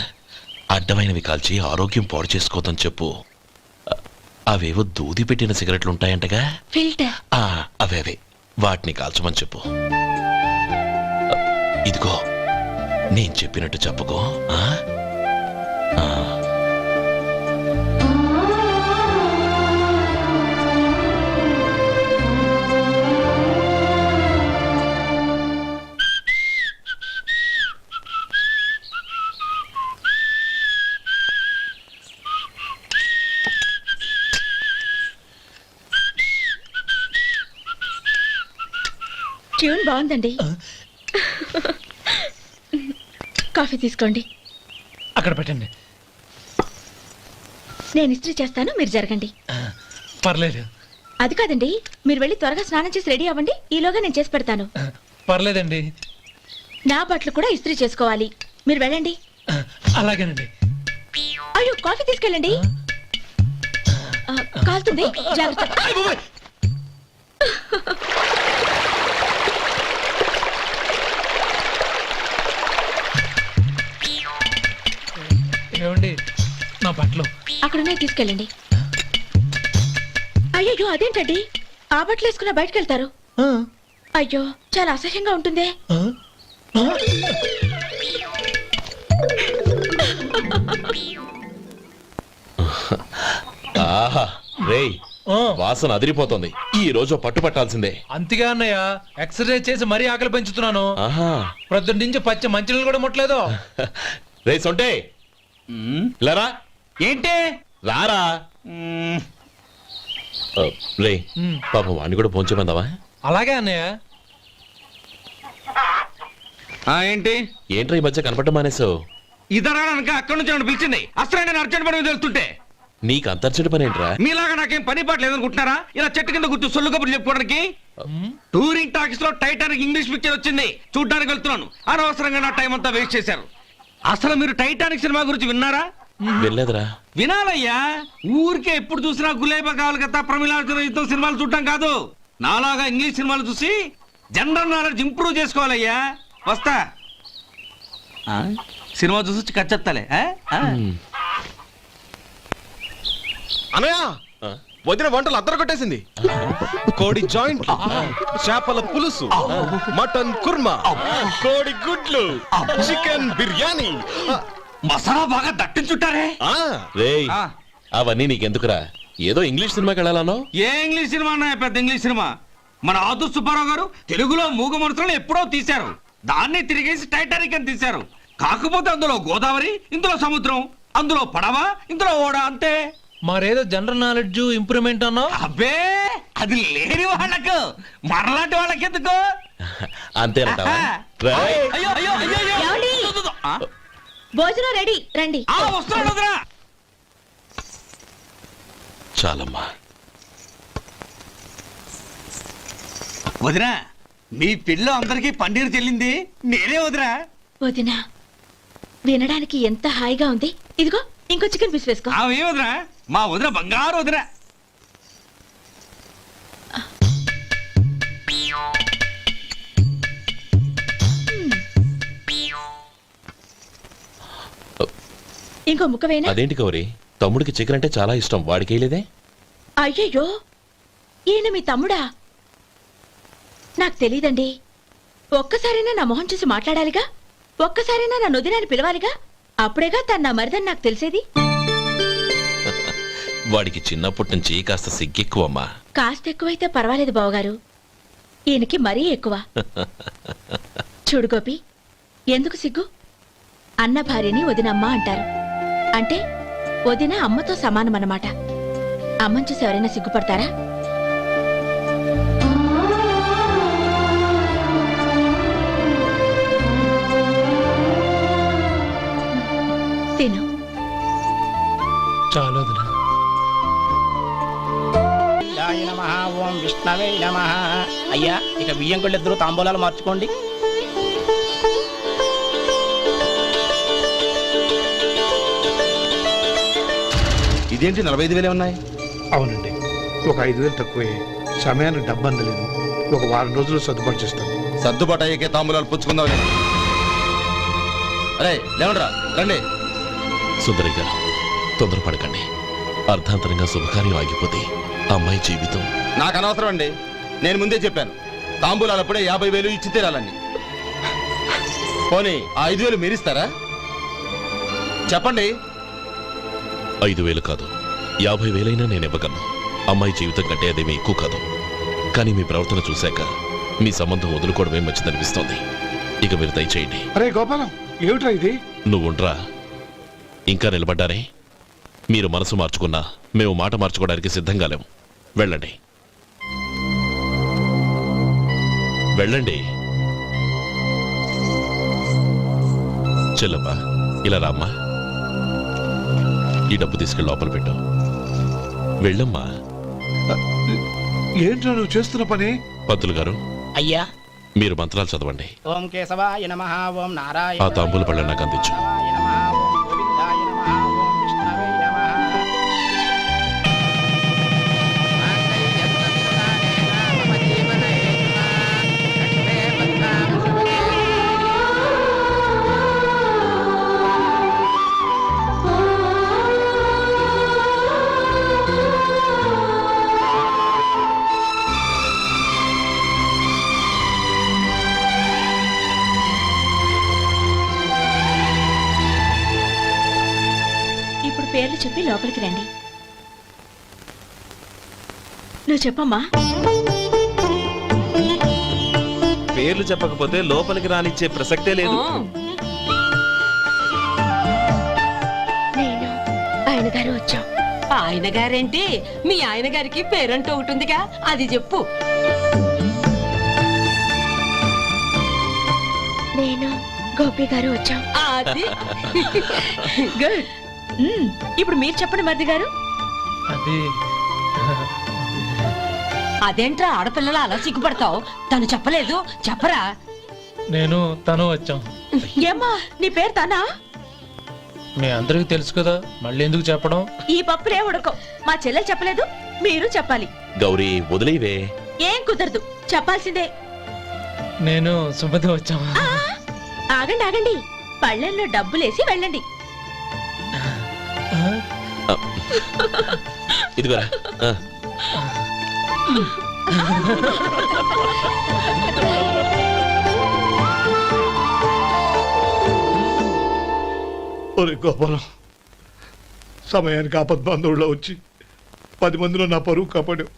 అడ్డమైనవి కాల్చి ఆరోగ్యం పాడు చేసుకోదని చెప్పు. అవేవో దూది పెట్టిన సిగరెట్లు ఉంటాయంటగా, ఫిల్టర్. అవే వాటిని కాల్చమని చెప్పు. ఇదిగో, నేను చెప్పినట్టు చెప్పుకో. ట్యూన్ బాగుందండి. కాఫీ తీసుకోండి. అక్కడ పెట్టండి. నేను ఇస్త్రీ చేస్తాను, మీరు జరగండి. పర్లేదు. అది కాదండి, మీరు వెళ్ళి త్వరగా స్నానం చేసి రెడీ అవ్వండి, ఈలోగా నేను చేసి పెడతాను. పర్లేదండి. నా బట్టలు కూడా ఇస్త్రీ చేసుకోవాలి, మీరు వెళ్ళండి. అలాగేనండి. అయ్యో, కాఫీ తీసుకెళ్ళండి. కాలుతుంది జాగ్రత్త. ఏమండి నా బట్టలు అక్కడున్నాయి తీసుకెళ్ళండి. అయ్యో అదేంటండి ఆ బట్టలు వేసుకున్న బయటకు వెళ్తారు? అయ్యో చాలా అసహ్యంగా ఉంటుందే. ఆహా రేయ్ వాసన అదిరిపోతుంది. ఈ రోజు పట్టు పట్టాల్సిందే. అంతగా అన్నయ్య ఎక్సర్సైజ్ చేసి మరీ ఆకలి పెంచుతున్నాను. ఆహా ప్రొద్దున నుంచి పచ్చ మంచినీళ్ళు కూడా ముట్టలేదు. రే సొంటే లేరా, ఏంటి రారా. రే పాపం వాణ్ణి కూడా పోంచమందావా? అలాగే అన్నయ్య. ఏంటి ఏంట్రా ఈ మధ్య కనపడటం మానేసావు? ఇద్దరా అక్కడి నుంచి నన్ను పిలిచింది. అసలు నేను అర్జెంట్ పని మీద వెళ్తుంటే నీకు అంతర్చడి పని ఏంట్రా? మీలాగా నాకేం పని పాట లేదనుకుంటున్నారా? ఇలా చెట్టు కింద కూర్చో సొల్లు కబుర్లు చెప్పుకోవడానికి. టూరింగ్ టాకీస్ లో టైటానిక్ ఇంగ్లీష్ పిక్చర్ వచ్చింది, చూడ్డానికి వెళ్తున్నాను. అనవసరంగా నా టైం అంతా వేస్ట్ చేశారు. అసలు మీరు టైటానిక్ సినిమా గురించి విన్నారా? వెళ్ళలేదురా. వినాలయ్యా. ఊరికే ఎప్పుడు చూసినా గులేబా కావాలి కదా, ప్రమిళార్జున సినిమాలు చూడటం కాదు. నాలాగా ఇంగ్లీష్ సినిమాలు చూసి జనరల్ నాలెడ్జ్ ఇంప్రూవ్ చేసుకోవాలయ్యా. వస్తా. సినిమా చూసి కచ్చెత్తాలే. అనయ్య వదిన వంటలు అద్దరు కొట్టేసింది. కోడి జాయింట్, చేపల పులుసు, మటన్ కుర్మా, కోడి గుడ్లు, చికెన్ బిర్యానీ, మసాలా బాగా దట్టించుంటారే. రేయ్ అవన్నీ నీకెందుకురా? ఏదో ఇంగ్లీష్ సినిమాకి వెళ్ళాలనో? ఏ ఇంగ్లీష్ సినిమా అన్నా? పెద్ద ఇంగ్లీష్ సినిమా. మన ఆదు సుబ్బారావు గారు తెలుగులో మూగ మనుషులను ఎప్పుడో తీశారు. దాన్ని తిరిగేసి టైటానిక్ అని తీశారు. కాకపోతే అందులో గోదావరి, ఇందులో సముద్రం, అందులో పడవ, ఇందులో ఓడ, అంతే. మరేదో జనరల్ నాలెడ్జ్ ఇంప్రూవ్మెంట్ అన్నా? అబ్బే అది లేని వాళ్ళకు, మరలాంటి వాళ్ళకి ఎందుకు? అంతేనంటావా? రేయ్, అయ్యో అయ్యో అయ్యో అయ్యో. ఏమండి? భోజనం రెడీ, రండి. వస్తున్నాడు వదరా. చాలమ్మా. వదినా మీ పిల్ల అందరికీ పన్నీరు చెల్లింది నేనే వదినా. వదినా వినడానికి ఎంత హాయిగా ఉంది. ఇదిగో ఇంకో చికెన్ పీస్ వేసుకో. ఏ వదినా? మా వదిన బంగారు వదినా. ఇంకో ముక్క వేయనా? అదేంటి కౌరి, తమ్ముడికి చికెన్ అంటే చాలా ఇష్టం, వాడికి వేయలేదే? అయ్యయ్యో ఈయన మీ తమ్ముడా? నాకు తెలీదండి. ఒక్కసారైనా నా మొహం చూసి మాట్లాడాలిగా, ఒక్కసారైనా నా నొదినాన్ని పిలవాలిగా, అప్పుడేగా తన నా మరిదని నాకు తెలిసేది. వాడికి చిన్నప్పటి నుంచి కాస్త సిగ్గెక్కువమ్మా. కాస్త ఎక్కువైతే పర్వాలేదు బావగారు, ఈయనకి మరీ ఎక్కువ. చూడు గోపి, ఎందుకు సిగ్గు? అన్న భార్యని వదినమ్మ అంటారు. అంటే వదిన అమ్మతో సమానమన్నమాట. అమ్మని చూసి ఎవరైనా సిగ్గుపడతారా? తిను. చాలా వదినా. ఓం విష్ణవే నమః. అయ్యా ఇక బియ్యం కొళ్ళిద్దరూ తాంబూలాలు మార్చుకోండి. ఇదేంటి 45,000 ఉన్నాయి? అవునండి, ఒక 5,000 తక్కువే. సమయానికి డబ్బు అందలేదు. ఒక వారం రోజులు సర్దుబాటు చేస్తాను. సర్దుబాటు అయ్యకే తాంబూలాలు పుచ్చుకుందాం. అరే లేవండ్రా, రండి. సుందరి గారు తొందరపడకండి. అర్ధాంతరంగా శుభకార్యం ఆగిపోతే అమ్మాయి జీవితం. నాకు అనవసరం అండి, నేను ముందే చెప్పాను. తాంబూలాలు అప్పుడే 50,000 ఇచ్చి తీరాలండి. పోనీ ఆ 5,000 మీరిస్తారా? చెప్పండి. 5,000 కాదు, 50,000 నేను ఇవ్వగలను. అమ్మాయి జీవితం కంటే అదేమీ ఎక్కువ కాదు. కానీ మీ ప్రవర్తన చూశాక మీ సంబంధం వదులుకోవడమే మంచిదనిపిస్తోంది. ఇక మీరు దయచేయండి. అరే గోపాలం, ఏమిట్రా ఇది? నువ్వుండ్రా. ఇంకా నిలబడ్డారే? మీరు మనసు మార్చుకున్నా మేము మాట మార్చుకోవడానికి సిద్ధంగా లేము. వెళ్ళండి వెళ్ళండి. చెల్లమ్మా ఇలా రామ్మా. ఈ డబ్బు తీసుకెళ్ళి లోపల పెట్టు. వెళ్ళమ్మా. ఏంట్రా నువ్వు చేస్తున్న పని? పంతులు గారు, అయ్యా మీరు మంత్రాలు చదవండి. ఓం కేశవాయ నమః. ఓం నారాయణ. ఆ తాంబూల పళ్ళ నాకు అందించు. ఓం గోవిందాయ నమః. ఓం విష్ణవే నమః. చెప్పి లోపలికి రండి. నువ్వు చెప్పమ్మా. పేర్లు చెప్పకపోతే లోపలికి రానిచ్చే ప్రసక్తే లేదు. నేను ఆయన గారు వచ్చాం. ఆయన గారేంటి, మీ ఆయన గారికి పేరంటూ ఒకటి ఉందిగా, అది చెప్పు. నేను గోపి గారు వచ్చాం. అది గుడ్. ఇప్పుడు మీరు చెప్పండి మరిది గారు. అది అదేంట్రా ఆడపిల్లలు అలా సిగ్గుపడతావు? తను చెప్పలేదు, చెప్పరా. నేను తను వచ్చాం. ఏమ్మా నీ పేరు తానా? మీ అందరికి తెలుసు కదా, మళ్ళీ ఎందుకు చెప్పడం? ఈ పప్పులే ఉడకం. మా చెల్లెలు చెప్పలేదు, మీరు చెప్పాలి. గౌరీ వదిలేవే. ఏం కుదరదు, చెప్పాల్సిందే. నేను సుమతి వచ్చాం. ఆ, ఆగండి ఆగండి, పళ్ళెంలో డబ్బులేసి వెళ్ళండి. ఇదిగోరా. ఒరే గోపాలం, సమయానికి ఆపద్బాంధవుల్లో వచ్చి 10 మందిలో నా పరువు కాపాడావు.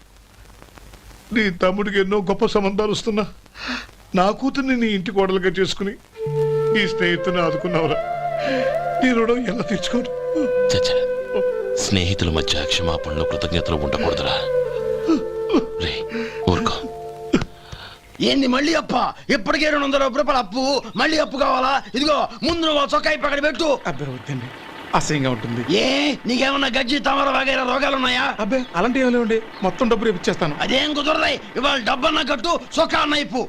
నీ తమ్ముడికి ఎన్నో గొప్ప సంబంధాలు వస్తున్నా నా కూతుర్ని నీ ఇంటి కోడలుగా చేసుకుని నీ స్నేహితుని ఆదుకున్నావురా. నీ రుణం ఎలా తీర్చుకోరు? చచ్చా, స్నేహితుల మధ్య క్షమాపణలు కృతజ్ఞతలు ఉండకూడదురా. రే ఊరుకో. ఏంది మళ్ళీ అప్ప? ఇప్పటికే 200 రూపాయల అప్పు, మళ్ళీ అప్పు కావాలా? ఇదిగో ముందు నువ్వు చొక్కా పక్కన పెట్టు. అబ్బే వద్దండి, అసహ్యంగా ఉంటుంది. ఏ నీకేమన్నా గజ్జి తమర వగైరా రోగాలు ఉన్నాయా? అబ్బే అలాంటి ఏమైనా ఉండే, మొత్తం డబ్బు రేపు ఇచ్చేస్తాను. అదేం కుదరదాయి. ఇవాళ డబ్బన్నా కట్టు, చొక్కా అన్న ఇప్పు.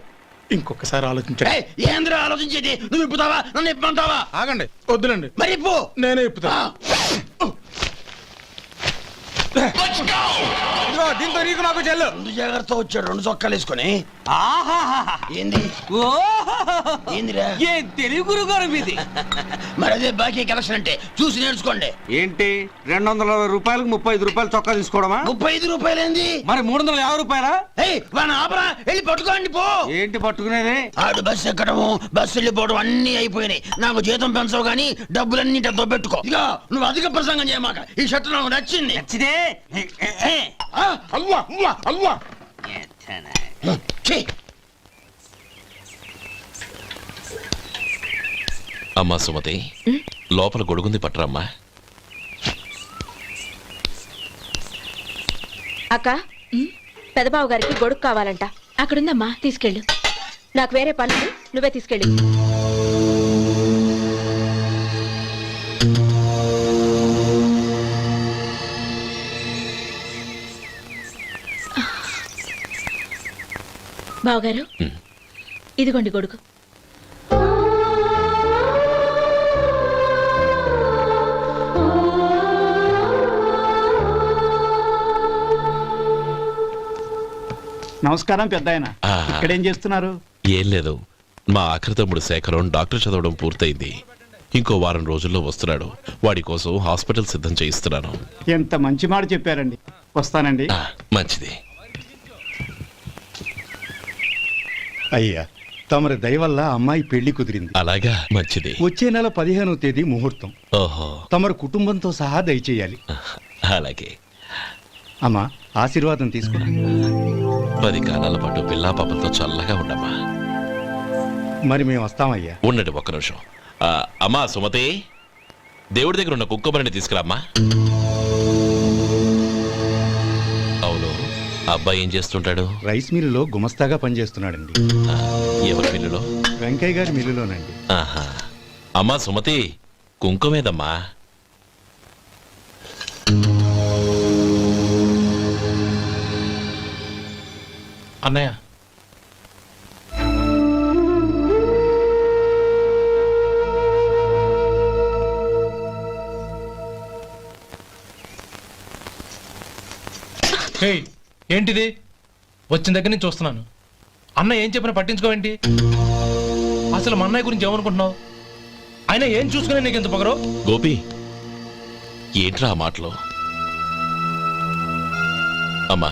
ఇంకొకసారి ఆలోచించండి. ఏంద్ర ఆలోచించేది? నువ్వు ఇప్పుతావా, నన్ను ఇప్పమంటావా? ఆగండి, వద్దులండి, మరి ఇప్పు. నేనే ఇప్పుతా. ఇదిగో దీంతో నీకు నాకు చెల్లు. ముందు జాగ్రత్త వచ్చాడు 2 చొక్కాలు వేసుకొని. ఆహాహాహా. ఏంది ఏందిరా? ఏ తెలుగు గురుగారు మీది. మరి అదే బాకీ కలెక్షన్ అంటే చూసి నేర్చుకోండి. ఏంటి 220 రూపాయలకు 35 రూపాయలు చొక్కా తీసుకోవడమా? 35 రూపాయలు ఏంది? మరి 350 రూపాయలా? వాడిని ఆపరా, వెళ్ళి పట్టుకోండి పో. ఏంటి పట్టుకునేది? ఆడు బస్సు ఎక్కడము, బస్సు వెళ్ళిపోవడం అన్ని అయిపోయినాయి. నాకు జీతం పెంచవు గానీ డబ్బులన్నీ దొబ్బెట్టుకో. ఇక నువ్వు అధిక ప్రసంగం చేయమాక. ఈ షర్ట్ నాకు నచ్చింది. నచ్చితే అల్వా అల్వా అల్వా. అమ్మా సుమతి, లోపల గొడుగుంది పట్టరమ్మా. అక్క, పెదబాబు గారికి గొడుగు కావాలంట. అక్కడుందమ్మా, తీసుకెళ్ళు. నాకు వేరే పనులు, నువ్వే తీసుకెళ్ళి. బావగారు, ఇదిగోండి గొడుగు. నమస్కారం పెద్ద ఆయన. ఇక్కడేం చేస్తున్నారు? ఏం లేదు, మా ఆఖరి తమ్ముడు శేఖరం డాక్టర్ చదవడం పూర్తయింది. ఇంకో వారం రోజుల్లో వస్తున్నాడు. వాడి కోసం హాస్పిటల్ సిద్ధం చేయిస్తున్నాను. ఎంత మంచి మాట చెప్పారండి. వస్తానండి. మంచిది. అయ్యా, తమరి దయ వల్ల అమ్మాయి పెళ్లి కుదిరింది. అలాగా, మంచిది. వచ్చే నెల 15వ తేదీ ముహూర్తం. ఓహో, తమరు కుటుంబంతో సహా దయచేయాలి. అలాగే. అమ్మా, ఆశీర్వాదం తీసుకురా. 10 కాలాల పాటు పిల్లా పాపలతో చల్లగా ఉండమ్మా. మరి మేము వస్తామయ్యా. ఉండండి ఒక్క నిమిషం. అమ్మా సుమతి, దేవుడి దగ్గర ఉన్న కుక్కమరిని తీసుకురామ్మా. అవును, అబ్బాయి ఏం చేస్తుంటాడు? రైస్ మిల్లులో గుమస్తాగా పనిచేస్తున్నాడండి. ఎవరి మిల్లులో? వెంకయ్య గారి మిల్లులోనండి. ఆహా. అమ్మా సుమతి, కుంకుమేదమ్మా. అన్నయ్య, ఏంటిది? వచ్చిన దగ్గర నుంచి చూస్తున్నాను. అన్న ఏం చెప్పినా పట్టించుకోవేంటి? అసలు మా అన్నయ్య గురించి ఏమనుకుంటున్నావు? ఆయన ఏం చూసుకునే నీకు ఎంత పొగరు? గోపి, ఏంట్రా ఆ మాటలు? అమ్మా,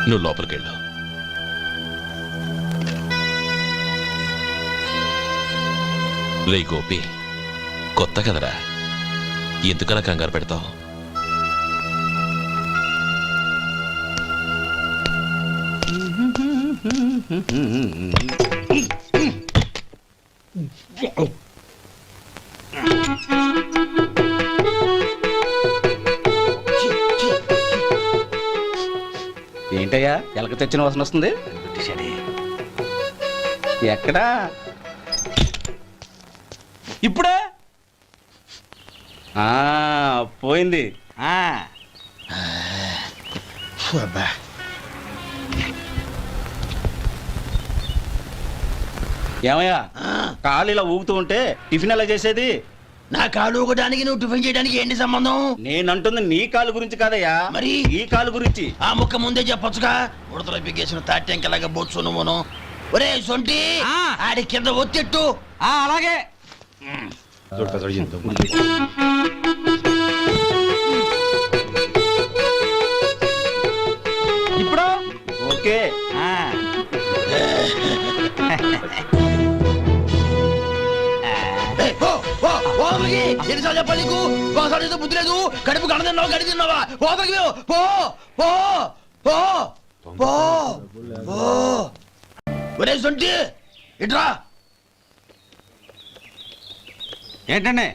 నువ్వు లోపలికెళ్ళు. రే గోపి, కొత్త కదరా, ఎందుకలా కంగారు పెడతావు? ఏంటయ్యా ఎలక తెచ్చిన వాసన వస్తుంది? ఎక్కడా? ఇప్పుడే పోయింది. ఏమయ్యా కాలు ఇలా ఊగుతూ ఉంటే టిఫిన్ ఎలా చేసేది? నా కాలు ఊగడానికి నువ్వు టిఫిన్ చేయడానికి ఏంటి సంబంధం? నేనంటుంది నీ కాలు గురించి కాదయ్యా, మరి ఈ కాలు గురించి. ఆ ముక్క ముందే చెప్పొచ్చుగా. ఉడతలో పిగేసిన తాట్యంకలాగా బొచ్చు నువ్వును. ఒరే సొంటి, ఆడి కింద ఒత్తిట్టు. అలాగే. ఇప్పుడు ఓకే. ఎన్నిసార్లు చెప్పాలి నీకు? ఒకసారి ఏదో బుద్ధి లేదు. కడుపు గడ తిన్నావా, గడి తిన్నావా? పోతకి పో పో పో పో పో. ఒరే సొంటి ఇట్రా. ఏంటండి?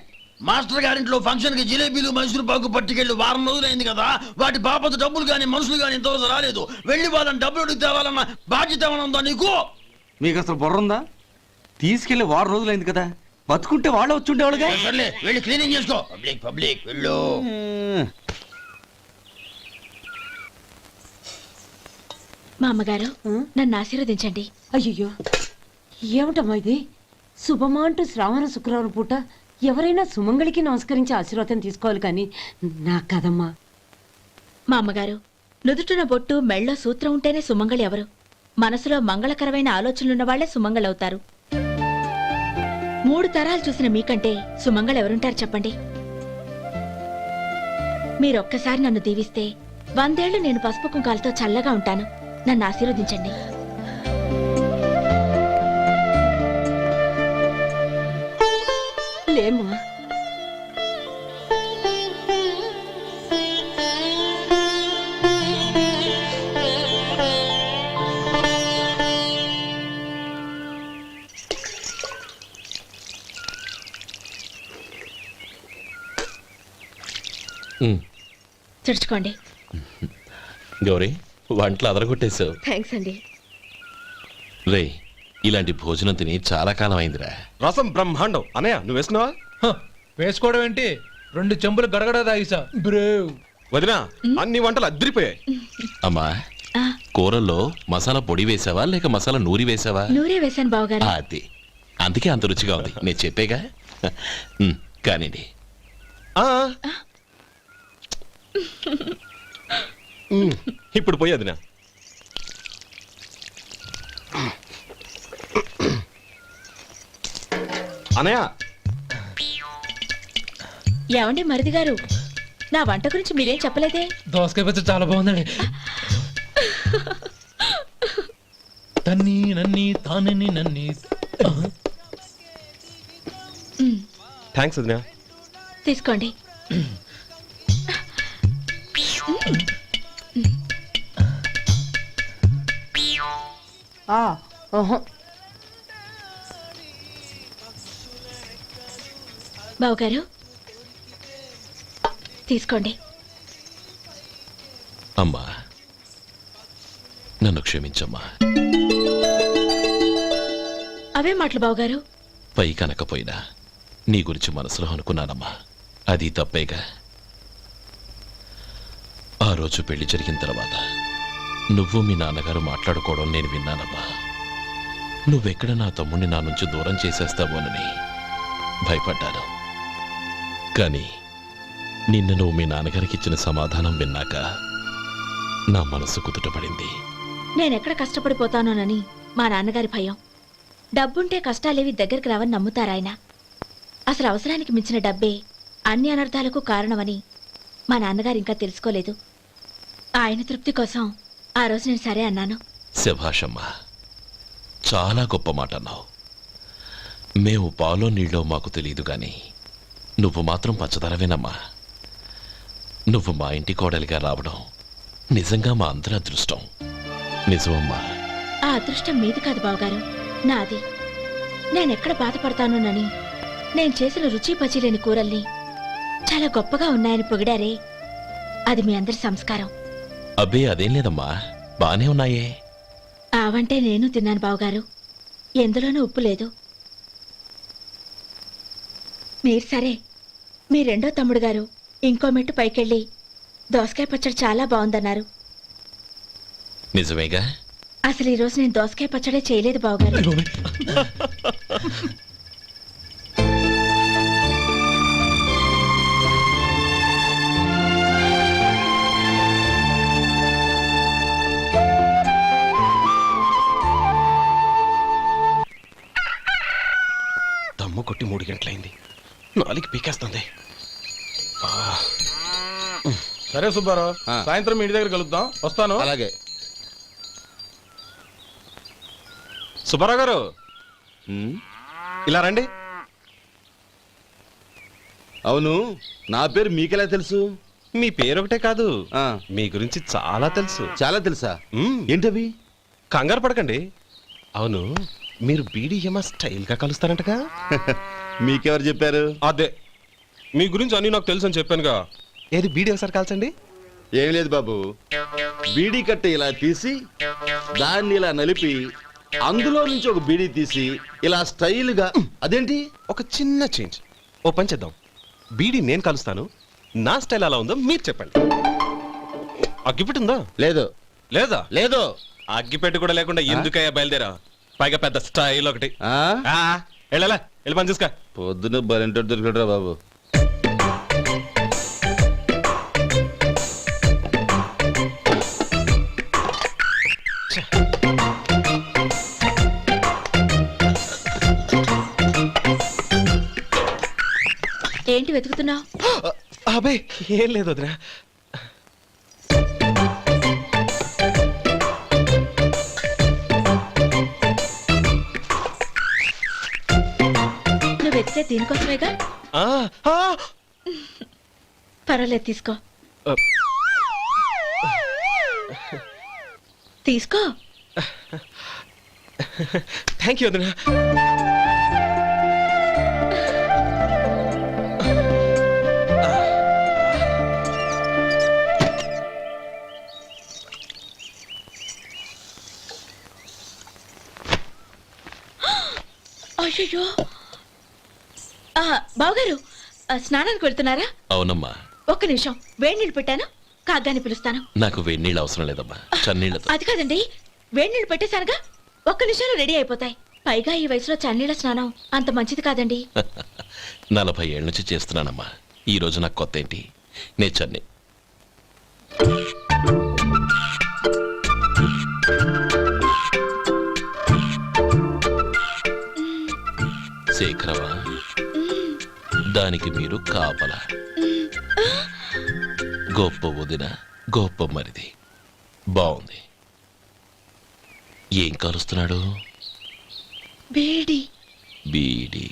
మాస్టర్ గారింట్లో ఫంక్షన్ కి జిలేబీలు మైసూరు పాకు పట్టుకెళ్ళి వారం రోజులైంది కదా. వాటి బాపత డబ్బులు కానీ మనుషులు కానీ ఇంతవరకు రాలేదు. వెళ్ళి వాళ్ళని డబ్బులు అడిగి తేవాలన్న బాధ్యత ఏమైనా ఉందా నీకు? మీకు అసలు బుర్ర ఉందా? తీసుకెళ్లి వారం రోజులైంది కదా, బతుకుంటే వాళ్ళు వచ్చి ఉండేవాళ్ళుగా. సర్లే వెళ్ళి క్లీనింగ్ చేసుకో. పబ్లిక్ పబ్లిక్ వెళ్ళు. మా అమ్మగారు నన్ను ఆశీర్వదించండి. అయ్యో ఏమిటమ్మా ఇది? శుభమా అంటూ శ్రావణ శుక్రవారం పూట ఎవరైనా సుమంగళికి నమస్కరించి ఆశీర్వాదం తీసుకోవాలి కానీ నా కదమ్మా. మా అమ్మగారు నుదుటిన బొట్టు మెళ్ళో సూత్రం ఉంటేనే సుమంగళి ఎవరు? మనసులో మంగళకరమైన ఆలోచనలున్న వాళ్లే సుమంగళవుతారు. 3 తరాలు చూసిన మీకంటే సుమంగళ ఎవరుంటారు చెప్పండి? మీరొక్కసారి నన్ను దీవిస్తే 100 ఏళ్లు నేను పసుపు కుంకాలతో చల్లగా ఉంటాను. నన్ను ఆశీర్వదించండి. లేమ్మా. తుడుచుకోండి. గౌరీ, వంటలు అదరగొట్టేశావు. థ్యాంక్స్ అండి. రే, ఇలాంటి భోజనం తిని చాలా కాలం అయిందిరా. రసం బ్రహ్మాండం. అనయ్య నువ్వు వేసుకున్నావా? వేసుకోవడం ఏంటి? 2 చెంబులు గడగడ తాగిసా. బ్రేవ్. వదినా, అన్ని వంటలు అద్దరిపోయాయి. అమ్మా, కూరల్లో మసాలా పొడి వేసావా లేక మసాలా నూరి వేసావా? నూరే వేశాను బావగారు. అది అందుకే అంత రుచిగా ఉంది. నేను చెప్పేగా. కానివ్వండి. ఇప్పుడు పోయి వదినా. అనయ్య, ఏమండి మరిది గారు, నా వంట గురించి మీరేం చెప్పలేదే? దోసకాయ పచ్చడి చాలా బాగుందండి. తన్ని నన్ని తానని నన్ని. థ్యాంక్స్ వదినా. తీసుకోండి. బావగారు తీసుకోండి. అమ్మా, నన్ను క్షమించమ్మా. అవే మాటలు బావగారు. పై కనకపోయినా నీ గురించి మనసులో అనుకున్నానమ్మా. అది తప్పేగా. ఆ రోజు పెళ్లి జరిగిన తర్వాత నువ్వు మీ నాన్నగారు మాట్లాడుకోవడం నేను విన్నానమ్మా. నువ్వెక్కడ నా తమ్ముడిని నా నుంచి దూరం చేసేస్తావోనని భయపడ్డాను. కానీ నిన్న నువ్వు మీ నాన్నగారికి ఇచ్చిన సమాధానం విన్నాక నా మనసు కుదుటపడింది. నేనెక్కడ కష్టపడిపోతానోనని మా నాన్నగారి భయం. డబ్బుంటే కష్టాలేవి దగ్గరికి రావని నమ్ముతారాయన. అసలు అవసరానికి మించిన డబ్బే అన్ని అనర్థాలకు కారణమని మా నాన్నగారు ఇంకా తెలుసుకోలేదు. ఆయన తృప్తి కోసం ఆ రోజు నేను సరే అన్నాను. శభాషమ్మా, చాలా గొప్ప మాట అన్నావు. మేము పాలో నీళ్ళో మాకు తెలియదు కానీ నువ్వు మాత్రం పంచదారవేనమ్మా. నువ్వు మా ఇంటి కోడలిగా రావడం నిజంగా మా అందరి అదృష్టం. నిజమమ్మా. ఆ అదృష్టం మీది కాదు బావగారు, నాది. నేనెక్కడ బాధపడతానోనని నేను చేసిన రుచి పచిలేని కూరల్ని చాలా గొప్పగా ఉన్నాయని పొగిడారే, అది మీ అందరి సంస్కారం. అబ్బే అదేం లేదమ్మా, బానే ఉన్నాయే. ఆవంటే నేను తిన్నాను బావగారు, ఎందులోనూ ఉప్పు లేదు. మీరు సరే, మీ రెండో తమ్ముడు గారు ఇంకో మెట్టు పైకెళ్ళి దోసకాయ పచ్చడి చాలా బాగుందన్నారు. నిజమేగా? అసలు ఈరోజు నేను దోసకాయ పచ్చడే చేయలేదు బావగారు. దమ్ము కొట్టి 3 గంటలైంది, 4 పీకేస్తుంది. సరే సుబ్బారావు, సాయంత్రం ఇంటి దగ్గర కలుద్దాం. వస్తాను. అలాగే. సుబ్బారావు గారు ఇలా రండి. అవును, నా పేరు మీకెలా తెలుసు? మీ పేరు ఒకటే కాదు, మీ గురించి చాలా తెలుసు. చాలా తెలుసా? ఏంటవి? కంగారు పడకండి. అవును, మీరు బీడీఎం స్టైల్ గా కలుస్తారంటగా? మీకెవరు చెప్పారు? అదే, మీ గురించి అన్ని నాకు తెలుసు అని చెప్పానుగా. ఏది బీడీ ఒకసారి కాల్చండి. ఏం లేదు బాబు, బీడీ కట్ట ఇలా తీసి దాన్ని ఇలా నలిపి అందులో నుంచి ఒక బీడీ తీసి ఇలా స్టైల్గా. అదేంటి? ఒక చిన్న చేంజ్. ఓ పని చేద్దాం, బీడీ నేను కలుస్తాను, నా స్టైల్ అలా ఉందో మీరు చెప్పండి. అగ్గిపెట్టి ఉందా? లేదు. లేదా? లేదు. అగ్గిపెట్టి కూడా లేకుండా ఎందుకయ్యా బయలుదేరా? పైగా పెద్ద స్టైల్ ఒకటి. వెళ్ళాలా, వెళ్ళి పని చూసుకో. పొద్దున బలింటోడు దొరికడరా బాబు. ఏంటి వెతుకుతున్నావు? అబే ఏం లేదు వదినా. నువ్వు వెతికే దీనికోసమేగా. పర్వాలేదు, తీసుకో. తీసుకో. థ్యాంక్ యూ వదినా. అయ్యో, బావగారు స్నానానికి వెళ్తున్నారా? అవునమ్మా. ఒక్క నిమిషం, వేడి నీళ్ళు పెట్టాను, కాగ్గాని పిలుస్తాను. నాకు వేడి నీళ్ళు అవసరం లేదమ్మా, చన్నీళ్ళతో. అది కాదండి, వేడి నీళ్ళు పెట్టేశానుగా, ఒక్క నిమిషంలో రెడీ అయిపోతాయి. పైగా ఈ వయసులో చన్నీళ్ళ స్నానం అంత మంచిది కాదండి. 40 ఏళ్ళ నుంచి చేస్తున్నానమ్మా, ఈ రోజు నాకు కొత్త ఏంటి? నే చన్ని. శేఖరవా, దానికి మీరు కాపలా. గొప్ప వదిన, గొప్ప మరిది. బాగుంది. ఏం కాలుస్తున్నాడు? బీడి. బీడి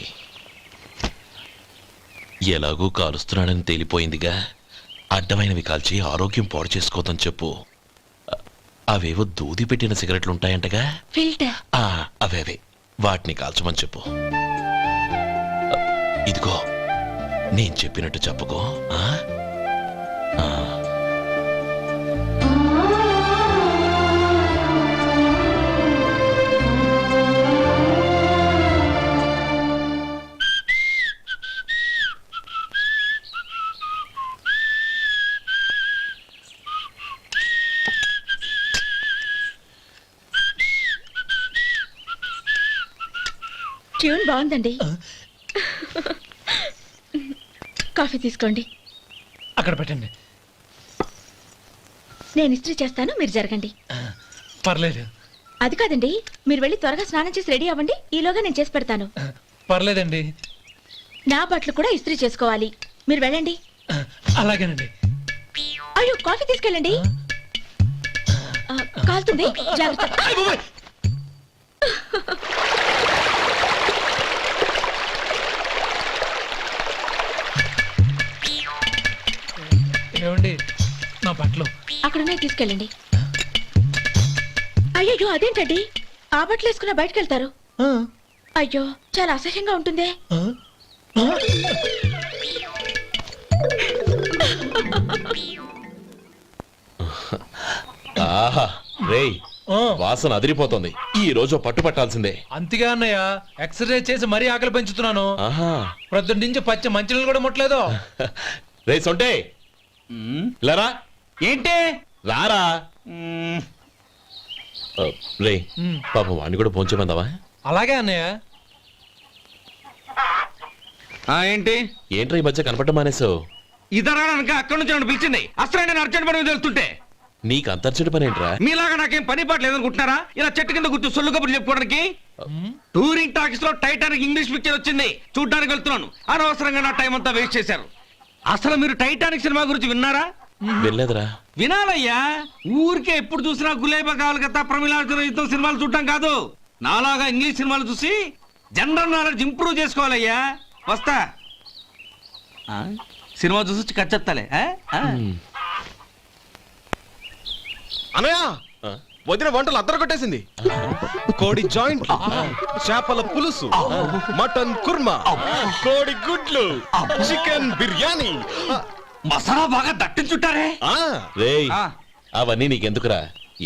ఎలాగూ కాలుస్తున్నాడని తేలిపోయిందిగా. అడ్డమైనవి కాల్చి ఆరోగ్యం పాడు చేసుకోదని చెప్పు. అవేవో దూది పెట్టిన సిగరెట్లు ఉంటాయంటగా, ఫిల్టర్. అవే వాటిని కాల్చమని చెప్పు. ఇదిగో నేను చెప్పినట్టు చెప్పుకో. ట్యూన్ బాగుందండి. కాఫీ తీసుకోండి. అక్కడ పెట్టండి. నేను ఇస్త్రీ చేస్తాను, మీరు జరగండి. పర్లేదు. అది కాదండి, మీరు వెళ్ళి త్వరగా స్నానం చేసి రెడీ అవ్వండి, ఈలోగా నేను చేసి పెడతాను. పర్లేదండి. నా బట్టలు కూడా ఇస్త్రీ చేసుకోవాలి, మీరు వెళ్ళండి. అలాగేనండి. అయ్యో, కాఫీ తీసుకెళ్ళండి. కాలుతుంది, జాగ్రత్త. బట్టలు అక్కడున్నాయి తీసుకెళ్ళండి. అయ్యో అదేంటండి ఆ బట్టలు వేసుకున్న బయటకు వెళ్తారు? అయ్యో చాలా అసహ్యంగా ఉంటుందే. ఆహా రేయ్ వాసన అదిరిపోతుంది. ఈ రోజు పట్టు పట్టాల్సిందే. అంతగా అన్నయ్య ఎక్సర్సైజ్ చేసి మరీ ఆకలి పెంచుతున్నాను. ఆహా ప్రొద్దున నుంచి పచ్చ మంచినీళ్ళు కూడా ముట్టలేదు. రే సొంటే లేరా, ఏంటి రారా. రే పాపం వాడిని కూడా పోంచమందావా? అలాగే అన్నయ్య. ఏంటి ఏంట్రా ఈ మధ్య కనపడటం మానేసావు? ఇద్దరా అక్కడి నుంచి నన్ను పిలిచింది. అసలు నేను అర్జెంట్ పని మీద వెళ్తుంటే నీకు అంతర్చడి పని ఏంట్రా? మీలాగా నాకేం పని పాట లేదనుకుంటున్నారా? ఇలా చెట్టు కింద కూర్చో సొల్లు కబుర్లు చెప్పుకోవడానికి. టూరింగ్ టాకీస్ లో టైటానిక్ ఇంగ్లీష్ పిక్చర్ వచ్చింది, చూడ్డానికి వెళ్తున్నాను. అనవసరంగా నా టైం అంతా వేస్ట్ చేశారు. అసలు మీరు టైటానిక్ సినిమా గురించి విన్నారా? వెళ్ళలేదురా. వినాలయ్యా. ఊరికే ఎప్పుడు చూసినా గులేబా కావాలి కదా, ప్రమిళార్జున సినిమాలు చూడటం కాదు. నాలాగా ఇంగ్లీష్ సినిమాలు చూసి జనరల్ నాలెడ్జ్ ఇంప్రూవ్ చేసుకోవాలయ్యా. వస్తా. సినిమా చూసి కచ్చెత్తాలే. అనయ్య వదిన వంటలు అద్దరు కొట్టేసింది. కోడి జాయింట్, చేపల పులుసు, మటన్ కుర్మా, కోడి గుడ్లు, చికెన్ బిర్యానీ, మసాలా బాగా దట్టించుంటారే. రేయ్ అవన్నీ నీకెందుకురా?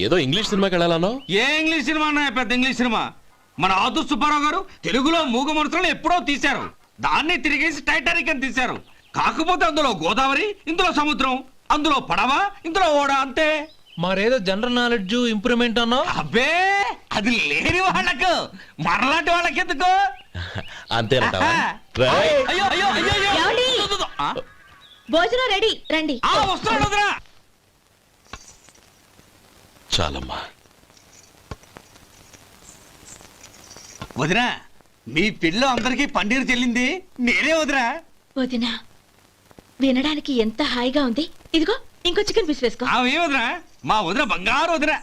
ఏదో ఇంగ్లీష్ సినిమాకి వెళ్ళాలనో? ఏ ఇంగ్లీష్ సినిమా అన్నా పెద్ద ఇంగ్లీష్ సినిమా. మన ఆదు సుబ్బారావు గారు తెలుగులో మూగ మనుషులను ఎప్పుడో తీశారు. దాన్ని తిరిగేసి టైటానిక్ అని తీశారు. కాకపోతే అందులో గోదావరి, ఇందులో సముద్రం, అందులో పడవ, ఇందులో ఓడ, అంతే. మరేదో జనరల్ నాలెడ్జ్ ఇంప్రూవ్మెంట్ అన్నా? అబ్బే అది లేని వాళ్ళకు, మరలాంటి వాళ్ళకి ఎందుకు? అంతేనంటావా? అయ్యో అయ్యో అయ్యో ఏమండి? భోజనం రెడీ, రండి. వస్తున్నాడు వదరా. చాలమ్మా. వదినా మీ పిల్ల అందరికీ పన్నీరు చెల్లింది నేనే వదినా. వదినా వినడానికి ఎంత హాయిగా ఉంది. ఇదిగో ఇంకో చికెన్ పీస్ వేసుకో. ఏ వదినా, మా వదిన బంగారు వదినా.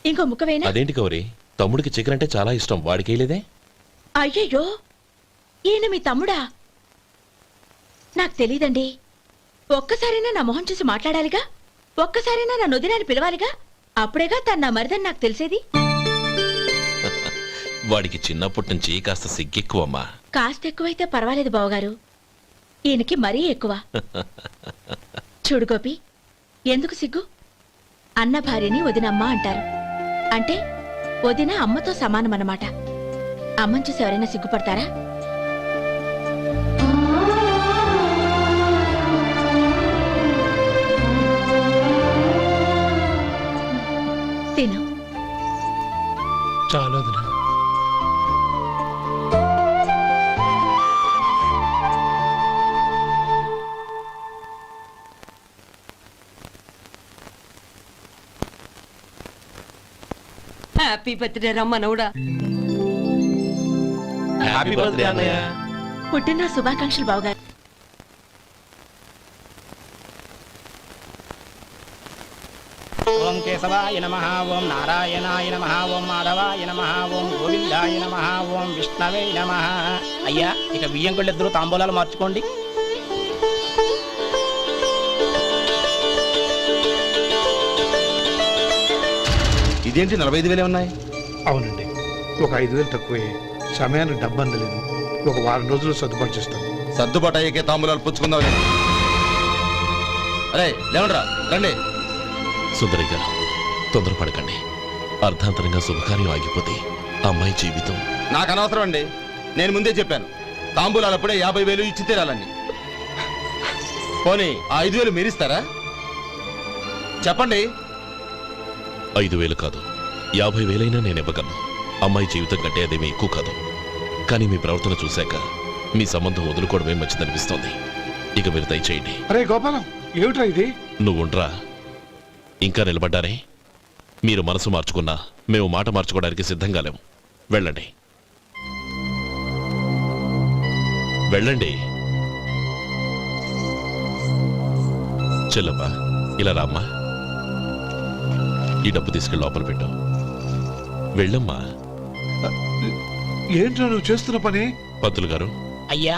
ఇంకో ముక్క వేయనా? అదేంటి కౌరి, తమ్ముడికి చికెన్ అంటే చాలా ఇష్టం, వాడికి వేయలేదే? అయ్యయ్యో ఈయన మీ తమ్ముడా? నాకు తెలీదండి. ఒక్కసారైనా నా మొహం చూసి మాట్లాడాలిగా, ఒక్కసారైనా నా నొదినాన్ని పిలవాలిగా, అప్పుడేగా తన నా మరిదని నాకు తెలిసేది. వాడికి చిన్నప్పటి నుంచి కాస్త సిగ్గెక్కువమ్మా. కాస్త ఎక్కువైతే పర్వాలేదు బావగారు, ఈయనకి మరీ ఎక్కువ. చూడు గోపి, ఎందుకు సిగ్గు? అన్న భార్యని వదినమ్మ అంటారు. అంటే వదిన అమ్మతో సమానమన్నమాట. అమ్మని చూసి ఎవరైనా సిగ్గుపడతారా? తిను. చాలా వదినా. హ్యాపీ బర్త్డే రమ్మనవుడా. హ్యాపీ బర్త్డే అన్నయ్య. పుట్టిన శుభాకాంక్షలు బావగారు. ఓం కేశవాయ నమః, ఓం నారాయణాయ నమః, ఓం మాధవాయ నమః, ఓం గోవిందాయ నమః, ఓం విష్ణవే నమః. అయ్యా ఇక బియ్యం కొళ్ళిద్దరూ తాంబూలాలు మార్చుకోండి. ఇదేంటి 45,000 ఉన్నాయి? అవునండి, ఒక 5,000 తక్కువే. సమయానికి డబ్బు అందలేదు. ఒక వారం రోజులు సర్దుబాటు చేస్తాను. సర్దుబాటు అయ్యే తాంబూలాలు పుచ్చుకుందాం. అరే లేవండ్రా, రండి. సుందరి గారు తొందరపడకండి. అర్ధాంతరంగా శుభకార్యం ఆగిపోతే అమ్మాయి జీవితం. నాకు అనవసరం అండి, నేను ముందే చెప్పాను. తాంబూలాలు అప్పుడే 50,000 ఇచ్చి తీరాలండి. పోనీ ఆ 5,000 మీరిస్తారా? చెప్పండి. 5,000 కాదు, 50,000 నేను ఇవ్వగలను. అమ్మాయి జీవితం కంటే అదేమీ ఎక్కువ కాదు. కానీ మీ ప్రవర్తన చూశాక మీ సంబంధం వదులుకోవడమే మంచిదనిపిస్తోంది. ఇక మీరు దయచేయండి. అరే గోపాలం, ఏమిట్రా ఇది? నువ్వుండ్రా. ఇంకా నిలబడ్డారే? మీరు మనసు మార్చుకున్నా మేము మాట మార్చుకోవడానికి సిద్ధంగా లేము. వెళ్ళండి వెళ్ళండి. చెల్లమ్మా ఇలా రామ్మా. ఈ డబ్బు తీసుకెళ్ళి లోపల పెట్టు. వెళ్ళమ్మా. ఏంట్రా నువ్వు చేస్తున్న పని? పంతులు గారు, అయ్యా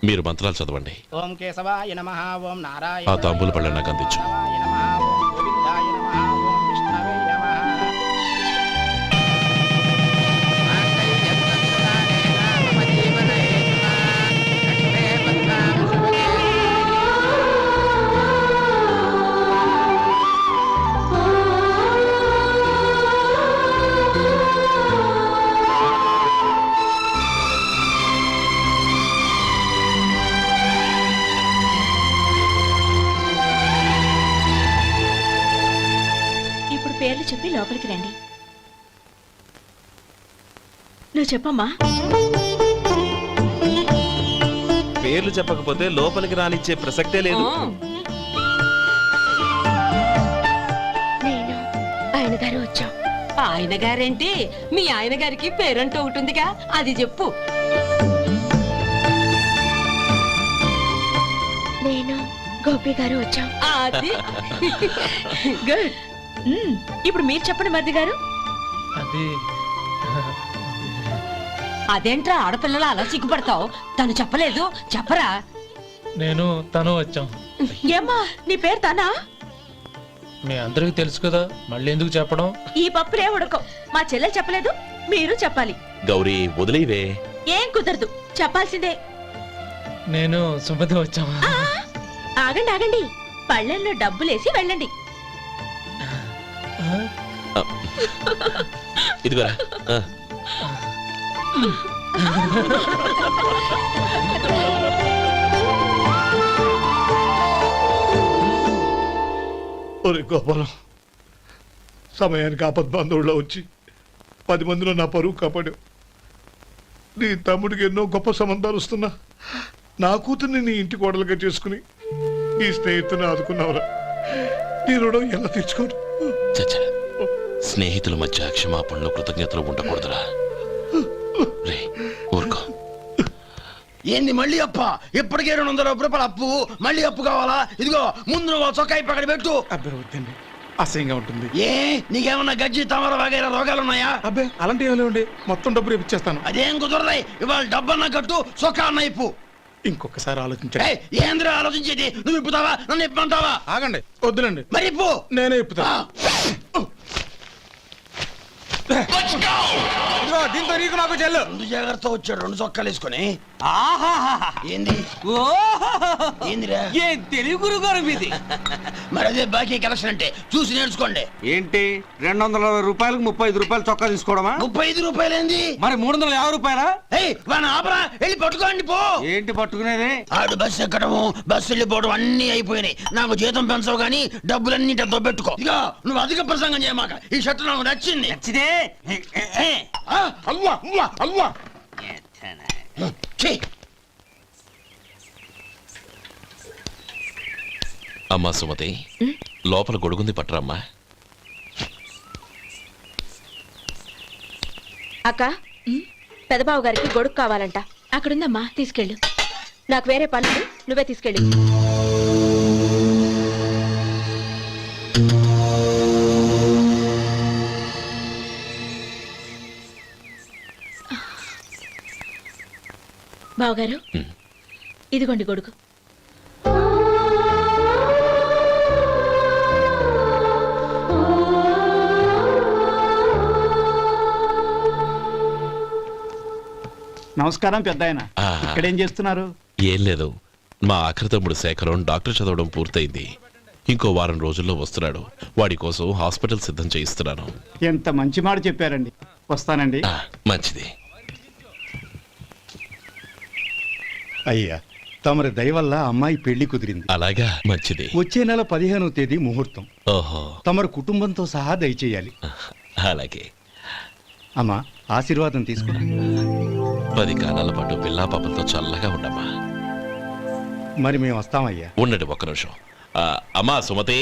మీరు మంత్రాలు చదవండి. ఓం కేశవాయ నమః ఓం ఆ నారాయణ తాంబూల పళ్ళ నాకు అందించు. నమః ఓం గోవిందాయ నమః ఓం విష్ణవే నమః. ఇప్పుడు పేర్లు చెప్పి లోపలికి రండి. నువ్వు చెప్పమ్మా. పేర్లు చెప్పకపోతే లోపలికి రానిచ్చే ప్రసక్తే లేదు. నేను ఆయన గారు వచ్చాం. ఆయన గారేంటి, మీ ఆయన గారికి పేరంటూ ఒకటి ఉందిగా, అది చెప్పు. నేను గోపి గారు వచ్చాం. అది గుడ్. ఇప్పుడు మీరు చెప్పండి మరిది గారు. అది అదేంట్రా ఆడపిల్లలు అలా సిగ్గుపడతావు? తను చెప్పలేదు, చెప్పరా. నేను తను వచ్చాం. ఏమ్మా నీ పేరు తానా? మీ అందరికీ తెలుసు కదా, మళ్ళీ ఎందుకు చెప్పడం? ఈ పప్పులే ఉడకం. మా చెల్లెలు చెప్పలేదు, మీరు చెప్పాలి. గౌరీ వదిలేవే. ఏం కుదరదు, చెప్పాల్సిందే. నేను సుమతి వచ్చాం. ఆ, ఆగండి ఆగండి, పళ్ళెంలో డబ్బులేసి వెళ్ళండి. ఇదిగోరా. ఒరే గోపాలం, సమయానికి ఆపద్బంధువుల్లో వచ్చి 10 మందిలో నా పరువు కాపాడావు. నీ తమ్ముడికి ఎన్నో గొప్ప సంబంధాలు వస్తున్నా నా కూతుర్ని నీ ఇంటి కోడలుగా చేసుకుని నీ స్నేహితుని ఆదుకున్నావురా. నీ రుణం ఎలా తీర్చుకోరు? చచ్చా, స్నేహితుల మధ్య క్షమాపణలు కృతజ్ఞతలు ఉండకూడదురా. రే ఊరుకో. ఏంది మళ్ళీ అప్ప? ఇప్పటికే 200 రూపాయల అప్పు, మళ్ళీ అప్పు కావాలా? ఇదిగో ముందు నువ్వు చొక్కాయి పక్కన పెట్టు. అబ్బే వద్దండి, అసహ్యంగా ఉంటుంది. ఏ నీకేమన్నా గజ్జి తమర వగైరా రోగాలున్నాయా? అబ్బే అలాంటి ఏమీ లేవండి, మొత్తం డబ్బు రేపు ఇచ్చేస్తాను. అదేం కుదరదాయి. ఇవాళ డబ్బన్నా కట్టు, చొక్కా అన్న ఇప్పు. ఇంకొకసారి ఆలోచించండి. ఏయ్, ఏంద్రా ఆలోచించేది? నువ్వు ఇప్పుతావా, నన్ను ఇప్పమంటావా? ఆగండి, వద్దులండి, మరి ఇప్పు. నేనే ఇప్పుతా. దీంతో నీకు నాకు చెల్లు. ముందు జాగ్రత్త వచ్చాడు 2 చొక్కాలు వేసుకొని. ఏంది ఏందిరా? ఏ తెలుగు గురుగారు మీది? మరి అదే బాకీ కలెక్షన్ అంటే, చూసి నేర్చుకోండి. ఏంటి 220 రూపాయలకు 35 రూపాయలు చొక్కా తీసుకోవడమా? 35 రూపాయలు ఏంది? మరి 350 రూపాయలా? ఏయ్ వాడిని ఆపరా, వెళ్ళి పట్టుకోండి పో. ఏంటి పట్టుకునేది? ఆడు బస్సు ఎక్కడము, బస్సు వెళ్ళిపోవడం అన్ని అయిపోయినాయి. నాకు జీతం పెంచవు గానీ డబ్బులన్నీ దొబ్బెట్టుకో. ఇక నువ్వు అధిక ప్రసంగం చేయమాక. ఈ షర్ట్ నాకు నచ్చింది. నచ్చితే అల్వా అల్వా అల్వా. అమ్మా సుమతి, లోపల గొడుగుంది పట్టరమ్మా. అక్క, పెదబాబు గారికి గొడుగు కావాలంట. అక్కడుందమ్మా, తీసుకెళ్ళు. నాకు వేరే పనులు, నువ్వే తీసుకెళ్ళి. బావగారు, ఇదిగోండి గొడుగు. నమస్కారం పెద్ద ఆయన. ఇక్కడేం చేస్తున్నారు? ఏం లేదు, మా ఆఖరి తమ్ముడు శేఖరం డాక్టర్ చదవడం పూర్తయింది. ఇంకో వారం రోజుల్లో వస్తున్నాడు. వాడి కోసం హాస్పిటల్ సిద్ధం చేయిస్తున్నాను. ఎంత మంచి మాట చెప్పారండి. వస్తానండి. మంచిది. అయ్యా, తమరి దయ వల్ల అమ్మాయి పెళ్లి కుదిరింది. అలాగా, మంచిది. వచ్చే నెల 15వ తేదీ ముహూర్తం. ఓహో, తమరు కుటుంబంతో సహా దయచేయాలి. అలాగే. అమ్మా, ఆశీర్వాదం తీసుకో. 10 కాలాల పాటు పిల్లా పాపలతో చల్లగా ఉండమ్మా. మరి మేము వస్తామయ్యా. ఉండండి ఒక్క నిమిషం. అమ్మా సుమతి,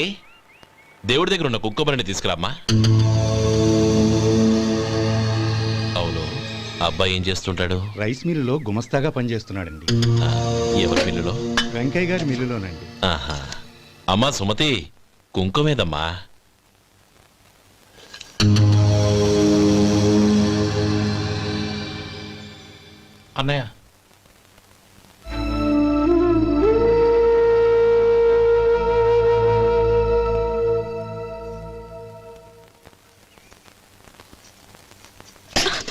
దేవుడి దగ్గర ఉన్న కుక్కమరిని తీసుకురామ్మా. అవును, అబ్బాయి ఏం చేస్తుంటాడు? రైస్ మిల్లులో గుమస్తాగా పనిచేస్తున్నాడండి. ఎవరి మిల్లులో? వెంకయ్య గారి మిల్లులోనండి. ఆహా. అమ్మా సుమతి, కుంకుమేదమ్మా? అన్నయ్య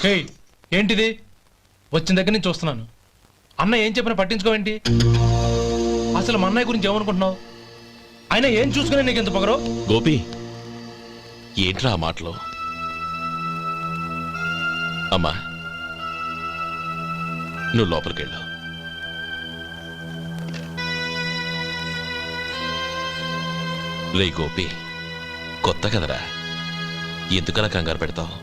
ఏయ్, ఏంటిది? వచ్చిన దగ్గర నుంచి చూస్తున్నాను. అన్న ఏం చెప్పినా పట్టించుకోవేంటి? అసలు మా అన్నయ్య గురించి ఏమనుకుంటున్నావు? ఆయన ఏం చూసుకునే నీకు ఎంత పొగరు? గోపి, ఏంట్రా ఆ మాటలు? అమ్మా, నువ్వు లోపలికెళ్ళు. రే గోపి, కొత్త కదరా, ఎందుకలా కంగారు పెడతావు?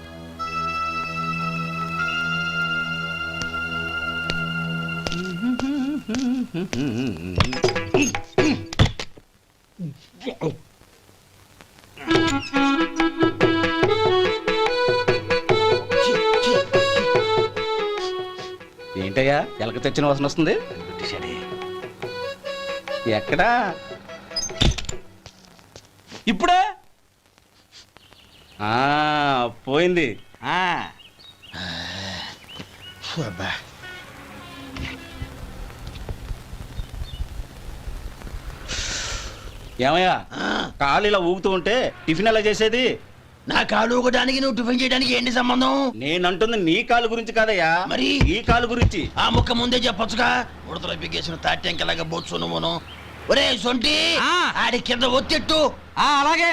ఏంటయ్యా ఎలక తెచ్చిన వాసన వస్తుంది? ఎక్కడా? ఇప్పుడే పోయింది. ఏమయ్యా, కాలు ఇలా ఊగుతూ ఉంటే టిఫిన్ ఎలా చేసేది? నా కాలు ఊగడానికి నువ్వు టిఫిన్ చేయడానికి ఏంటి సంబంధం? నేనంటుంది నీ కాలు గురించి కాదయ్యా, మరి ఈ కాలు గురించి. ఆ ముక్క ముందే చెప్పొచ్చుగా. ఉడతలో పిగేసిన తాట్యంకలాగా బొత్సు నువ్వును. ఒరే సొంటి, ఆడి కింద ఒత్తిట్టు. అలాగే.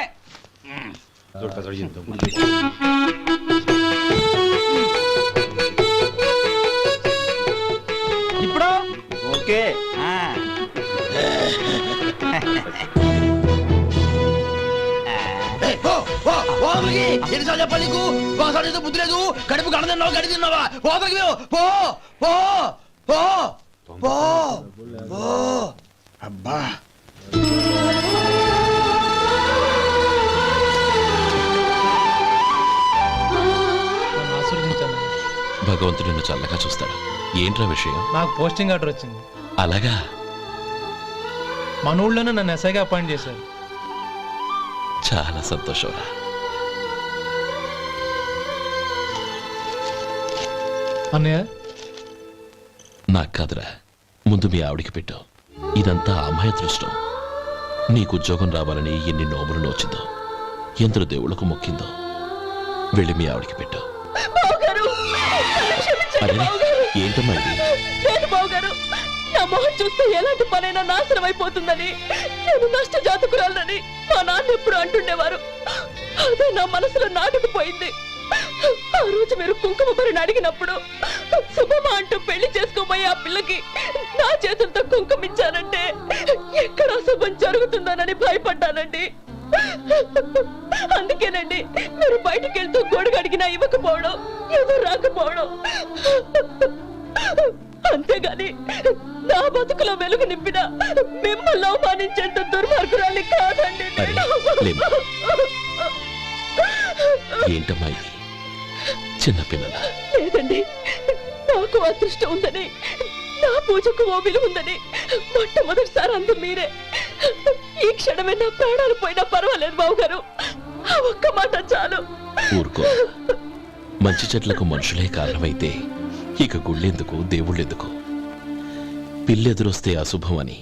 ఇప్పుడు ఓకే. ఎన్నిసార్లు చెప్పాలి నీకు? ఒకసారి ఏదో బుద్ధి లేదు. కడుపు కడదన్నావు, గడి తిన్నావా? పోతకి పో పో పో పో పో. అబ్బా, భగవంతుడు నిన్ను చల్లగా చూస్తాడు. ఏంట్రా విషయం? నాకు పోస్టింగ్ ఆర్డర్ వచ్చింది. అలాగా? మన ఊళ్ళోనే నన్ను ఎస్ఐగా అపాయింట్ చేశారు. చాలా సంతోషంరా. అన్నయ్య, నాకు కాదురా, ముందు మీ ఆవిడికి పెట్టు. ఇదంతా అమ్మాయి దృష్టం. నీకు ఉద్యోగం రావాలని ఎన్ని నోములు నోచిందో, ఎందరు దేవుళ్ళకు మొక్కిందో. వెళ్ళి మీ ఆవిడికి పెట్టు. అరే, ఏంటమ్మా ఇది? లేదు బావగారు, నా మొహం చూస్తే ఎలాంటి పనైనా నాశనం అయిపోతుందని, నేను నష్ట జాతకురాలని మా నాన్న ఎప్పుడు అంటుండేవారు. అదే నా మనసులో నాటుకుపోయింది. ఆ రోజు మీరు కుంకుమ భరిని అడిగినప్పుడు శుభమా అంటూ పెళ్లి చేసుకోబోయే ఆ పిల్లకి నా చేతులతో కుంకుమ ఇచ్చానంటే ఎక్కడ శుభం జరుగుతుందోనని భయపడ్డానండి. అందుకేనండి మీరు బయటికి వెళ్తూ గొడుగు అడిగినా ఇవ్వకపోవడం, ఏదో రాకపోవడం. అంతేగాని నా బతుకులో వెలుగు నింపిన మిమ్మల్ని అవమానించేంత దుర్మార్గురాలి కాదండి. ఏంటమ్మా ఇది? చిన్నపిల్లల లేదండి, నాకు అదృష్టం ఉందని, నా పూజకు ఓ విలువ ఉందని మొట్టమొదటిసారి అందు మీరే. ఈ క్షణమే నా ప్రాణాలు పోయినా పర్వాలేదు బావగారు, ఆ ఒక్క మాట చాలు. ఊరుకో. మంచి చెట్లకు మనుషులే కారణమైతే ఇక గుళ్ళెందుకు, దేవుళ్ళెందుకు? పిల్లెదురొస్తే అశుభమని,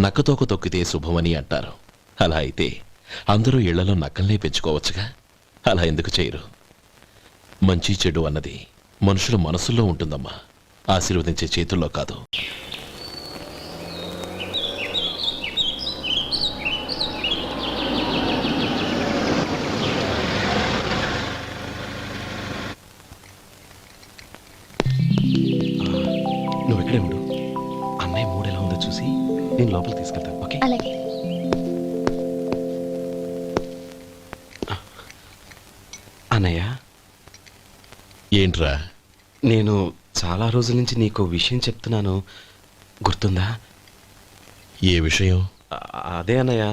నక్కతోక తొక్కితే శుభమని అంటారు. అలా అయితే అందరూ ఇళ్లలో నక్కల్నే పెంచుకోవచ్చుగా. అలా ఎందుకు చేయరు? మంచి చెడు అన్నది మనుషుల మనసుల్లో ఉంటుందమ్మా, ఆశీర్వదించే చేతుల్లో కాదు. నువ్వు ఇక్కడే ఉండు. అన్నయ్య మూడు ఎలా ఉందో చూసి నేను లోపలికి తీసుకెళ్తాను. ఓకే? అలాగే. అన్నయ్య, ఏంట్రా? నేను చాలా రోజుల నుంచి నీకు విషయం చెప్తున్నాను, గుర్తుందా? ఏ విషయం? అదే అన్నయ్య,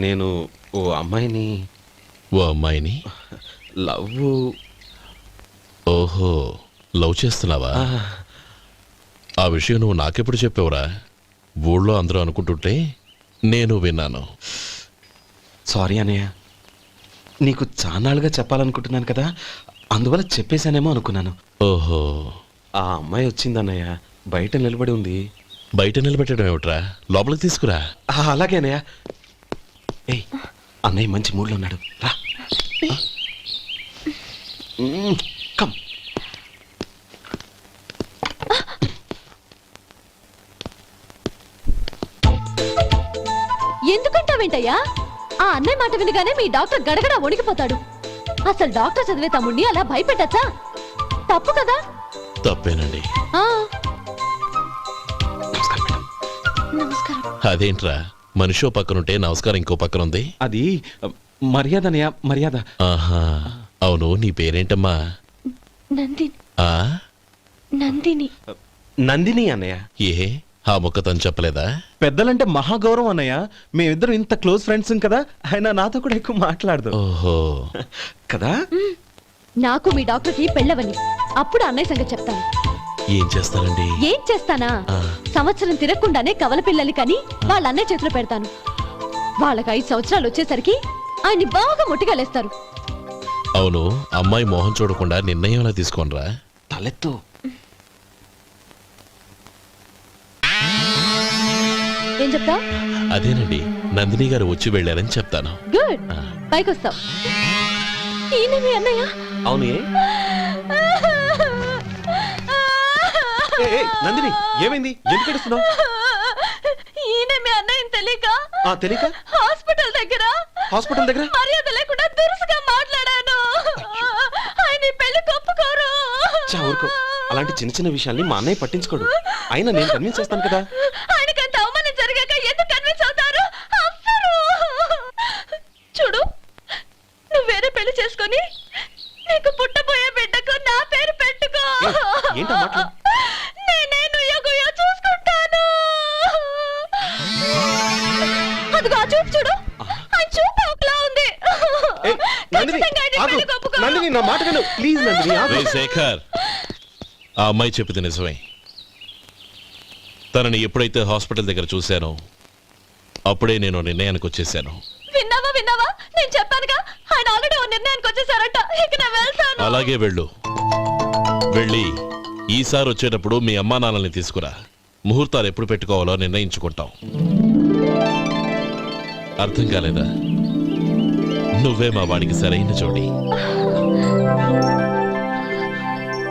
నేను ఓ అమ్మాయిని లవ్. ఓహో, లవ్ చేస్తున్నావా? ఆ విషయం నువ్వు నాకెప్పుడు చెప్పావురా? ఊళ్ళో అందరూ అనుకుంటుంటే నేను విన్నాను. సారీ అన్నయ్య, నీకు చాన్నాళ్ళుగా చెప్పాలనుకుంటున్నాను కదా, అందువల్ల చెప్పేశానేమో అనుకున్నాను. ఓహో, ఆ అమ్మాయి వచ్చిందన్నయ్య, బయట నిలబడి ఉంది. బయట నిలబెట్టడం ఏమిట్రా, లోపలికి తీసుకురా. అలాగే అన్నయ్య. ఏయ్, అన్నయ్య మంచి మూడ్లో ఉన్నాడు, రా. కమ్. ఎందుకంటావేంటయ్యా? ఆ అన్నయ్య మాట వినగానే మీ డాక్టర్ గడగడ వణికిపోతాడు. అసలు డాక్టర్ చదివే తమ్ముడిని అలా భయపెట్టచ్చా? తప్పు కదా? తప్పేనండి. ఆ, నమస్కారం. అదేంట్రా, మనిషో పక్కనుంటే నమస్కారం ఇంకో పక్కన ఉంది? అది మర్యాద అన్నయ్య, మర్యాద. ఆహా, అవును, నీ పేరేంటమ్మా? నందిని. ఆ నందిని. నందిని అన్నయ్య. ఏ ఆ మొక్క తను చెప్పలేదా? పెద్దలంటే మహాగౌరవం అన్నయ్య. మేమిద్దరం ఇంత క్లోజ్ ఫ్రెండ్స్ కదా, ఆయన నాతో కూడా ఎక్కువ మాట్లాడదు. ఓహో కదా. నాకు మీ డాక్టర్కి పెళ్ళవని, అప్పుడు అన్నయ్య సంగతి చెప్తాను. ఏం చేస్తారండి? ఏం చేస్తానా? సంవత్సరం తిరగకుండానే కవల పిల్లల్ని కని వాళ్ళ అన్నయ్య చేతిలో పెడతాను. వాళ్ళకి 5 సంవత్సరాలు వచ్చేసరికి ఆయన్ని బాగా ముట్టిగలేస్తారు. అవును, అమ్మాయి మోహం చూడకుండా నిర్ణయం ఎలా తీసుకోనరా? తలెత్తు. ఏం చెప్తా? అదేనండి, నందిని గారు వచ్చి వెళ్ళారని చెప్తాను. గుడ్, పైకొస్తావు. ఈయన మీ అన్నయ్య? అవును. నందిని, ఏమైంది? ఎందుకు ఏడుస్తున్నావు? ఈయన మీ అన్నయ్యని తెలియక తెలియక హాస్పిటల్ దగ్గర మర్యాద లేకుండా దురుసుగా మాట్లాడాను. ఆయన ఈ పెళ్లి ఒప్పుకోరు. ఊరుకో, అలాంటి చిన్న చిన్న విషయాల్ని మా అన్నయ్య పట్టించుకోడు. అయినా నేను కన్విన్స్ చేస్తాను కదా. ఆయనకంత అవమానం జరిగాక ఎందుకు కన్విన్స్ అవుతారు? చూడు, నువ్వు వేరే పెళ్లి చేసుకొని నీకు పుట్టబోయే బిడ్డకు నా పేరు పెట్టుకో. ఏంటో మాట్లాడు. నేనే నుయ్యగుయ్య చూసుకుంటాను. అదిగో ఆ చూపు చూడు, ఆ చూపు ఒకలా ఉంది. నందిని, నా మాట విను ప్లీజ్. నందిని, రేయ్ శేఖర్, ఆ అమ్మాయి చెప్పింది నిజమే. తనని ఎప్పుడైతే హాస్పిటల్ దగ్గర చూశానో అప్పుడే నేను నిర్ణయానికి వచ్చేసాను. విన్నావా? నేను చెప్పానుగా, ఆయన ఆల్రెడీ ఓ నిర్ణయానికి వచ్చేసారట. ఇక నేను వెళ్తాను. అలాగే వెళ్ళు. వెళ్ళి ఈసారి వచ్చేటప్పుడు మీ అమ్మా నాన్నల్ని తీసుకురా. ముహూర్తాలు ఎప్పుడు పెట్టుకోవాలో నిర్ణయించుకుంటాం. అర్థం కాలేదా? నువ్వే మా వాడికి సరైన జోడి.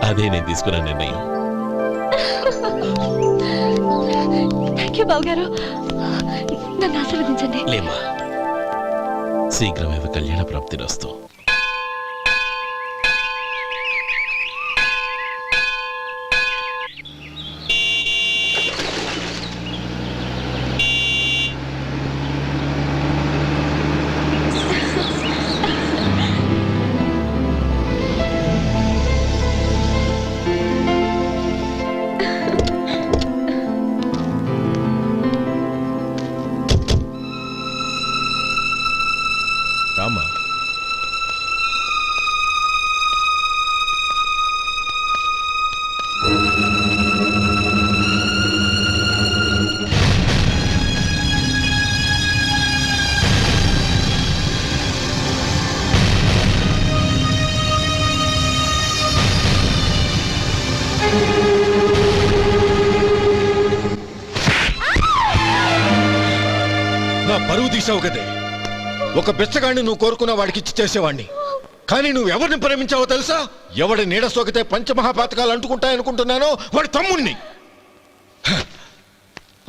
అదే నేను తీసుకున్న నిర్ణయం. థ్యాంక్ యూ బావగారు, నన్ను ఆశీర్వదించండి. లేమా, శీఘ్రమేవ కళ్యాణ ప్రాప్తిరస్తు. రామా, నా పరువు తీసావు కదే. ఒక బిచ్చగాడిని నువ్వు కోరుకున్న వాడికి ఇచ్చి చేసేవాడిని. కానీ నువ్వు ఎవరిని ప్రేమించావో తెలుసా? ఎవడి నీడ సోకితే పంచమహాపాతకాలు అంటుకుంటాయనుకుంటున్నానో వాడి తమ్ముణ్ణి.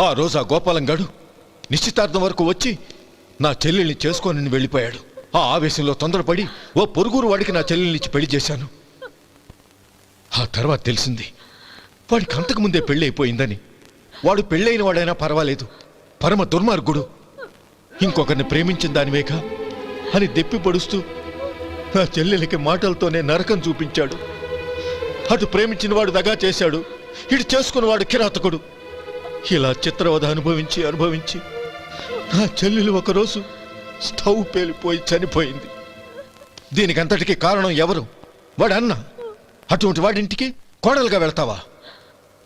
ఆ రోజు ఆ గోపాలం గడు నిశ్చితార్థం వరకు వచ్చి నా చెల్లెల్ని చేసుకొని వెళ్ళిపోయాడు. ఆ ఆవేశంలో తొందరపడి ఓ పొరుగురు వాడికి నా చెల్లెల్ని ఇచ్చి పెళ్లి చేశాను. ఆ తర్వాత తెలిసింది వాడికి అంతకుముందే పెళ్లి అయిపోయిందని. వాడు పెళ్ళైన వాడైనా పర్వాలేదు, పరమ దుర్మార్గుడు. ఇంకొకరిని ప్రేమించిన దానివేక అని దెప్పి పొడుస్తూ నా చెల్లెలికి మాటలతోనే నరకం చూపించాడు. అటు ప్రేమించిన వాడు దగా చేశాడు, ఇటు చేసుకున్నవాడు కిరాతకుడు. ఇలా చిత్రవధ అనుభవించి నా చెల్లెలు ఒకరోజు స్టవ్ పేలిపోయి చనిపోయింది. దీనికంతటికి కారణం ఎవరు? వాడు అన్న. అటువంటి వాడింటికి కోడలుగా వెళ్తావా?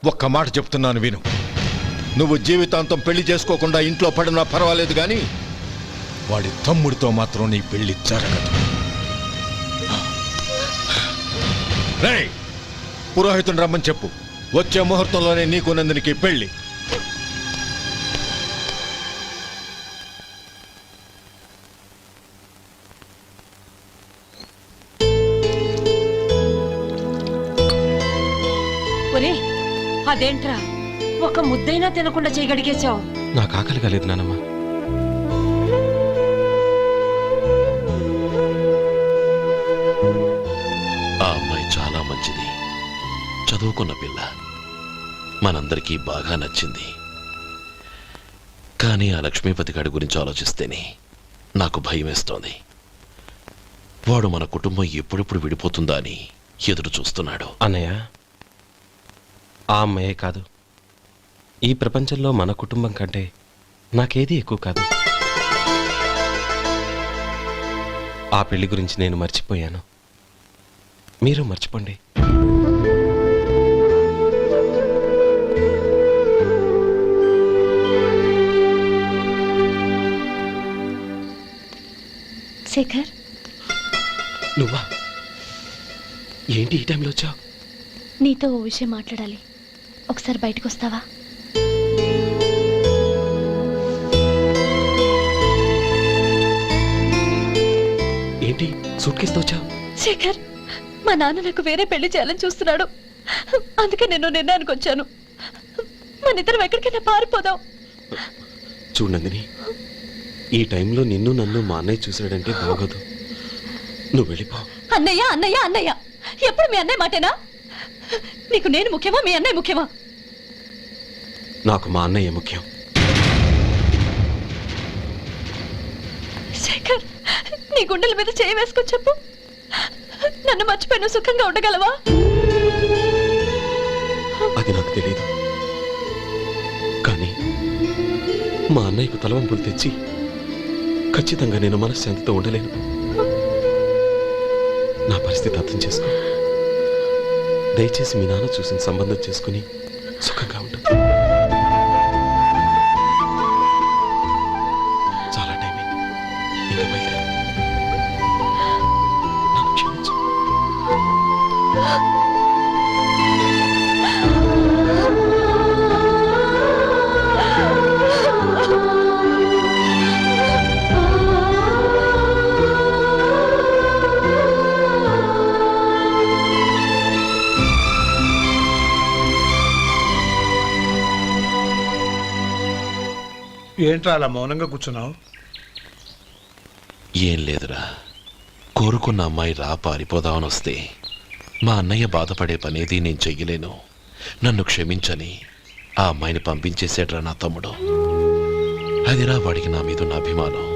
ఒక్క మాట చెప్తున్నాను విను. నువ్వు జీవితాంతం పెళ్లి చేసుకోకుండా ఇంట్లో పడినా పర్వాలేదు, కానీ వాడి తమ్ముడితో మాత్రం నీ పెళ్లి జరగదు. రేయ్, పురోహితుని రమ్మని చెప్పు. వచ్చే ముహూర్తంలోనే నీకు నందినికి పెళ్లి. ఒరే అదేంట్రా ఒక ముద్దైనా తినకుండా చేయగడిగేశావు. నాకు ఆకలి కాలేదు నానమ్మ. ఆ అమ్మాయి చాలా మంచిది, చదువుకున్న పిల్ల, మనందరికీ బాగా నచ్చింది. కానీ ఆ లక్ష్మీపతి గారి గురించి ఆలోచిస్తేనే నాకు భయం వేస్తోంది. వాడు మన కుటుంబం ఎప్పుడెప్పుడు విడిపోతుందా అని ఎదురు చూస్తున్నాడు. అన్నయ్య, ఆ అమ్మాయే కాదు, ఈ ప్రపంచంలో మన కుటుంబం కంటే నాకేది ఎక్కువ కాదు. ఆ పెళ్లి గురించి నేను మర్చిపోయాను, మీరు మర్చిపోండి. శేఖర్, నువ్వా? ఏంటి ఈ టైంలో వచ్చావు? నీతో ఓ విషయం మాట్లాడాలి. ఒకసారి బయటకు వస్తావా? ఏంటి సూట్ కేసుతో వచ్చావు? శేఖర్, మా నాన్న నాకు వేరే పెళ్లి చేయాలని చూస్తున్నాడు. అందుకే నేను నిర్ణయానికి వచ్చాను. మన ఇద్దరం ఎక్కడికైనా పారిపోదాం. చూడు నందిని, ఈ టైంలో నిన్ను నన్ను మా అన్నయ్య చూశాడంటే బాగోదు. నువ్వు వెళ్ళిపో. అన్నయ్య అన్నయ్య అన్నయ్య, ఎప్పుడు మీ అన్నయ్య మాటేనా? నీకు నేను ముఖ్యమా, మీ అన్నయ్య ముఖ్యమా? నాకు మా అన్నయ్య ముఖ్యం. శేఖర్, నీ గుండెల మీద చేయి వేసుకొని చెప్పు, నన్ను మర్చిపోయిన సుఖంగా ఉండగలవా? అది నాకు తెలియదు, కానీ మా అన్నయ్యకు తలవంపులు తెచ్చి ఖచ్చితంగా నేను మనశ్శాంతితో ఉండలేను. నా పరిస్థితి అర్థం చేసుకో. దయచేసి మీ నాన్న చూసిన సంబంధం చేసుకుని సుఖంగా ఉండు. చాలా టైం అయింది, ఇంకా బయలుదేరు. నన్ను క్షమించు. ఏంట్రా అలా మౌనంగా కూర్చున్నావు? ఏం లేదురా, కోరుకున్న అమ్మాయి రా పారిపోదామని వస్తే మా అన్నయ్య బాధపడే పనేది నేను చెయ్యలేను, నన్ను క్షమించని ఆ అమ్మాయిని పంపించేసాడ్రా నా తమ్ముడు. అదిరా వాడికి నా మీద ఉన్న అభిమానం.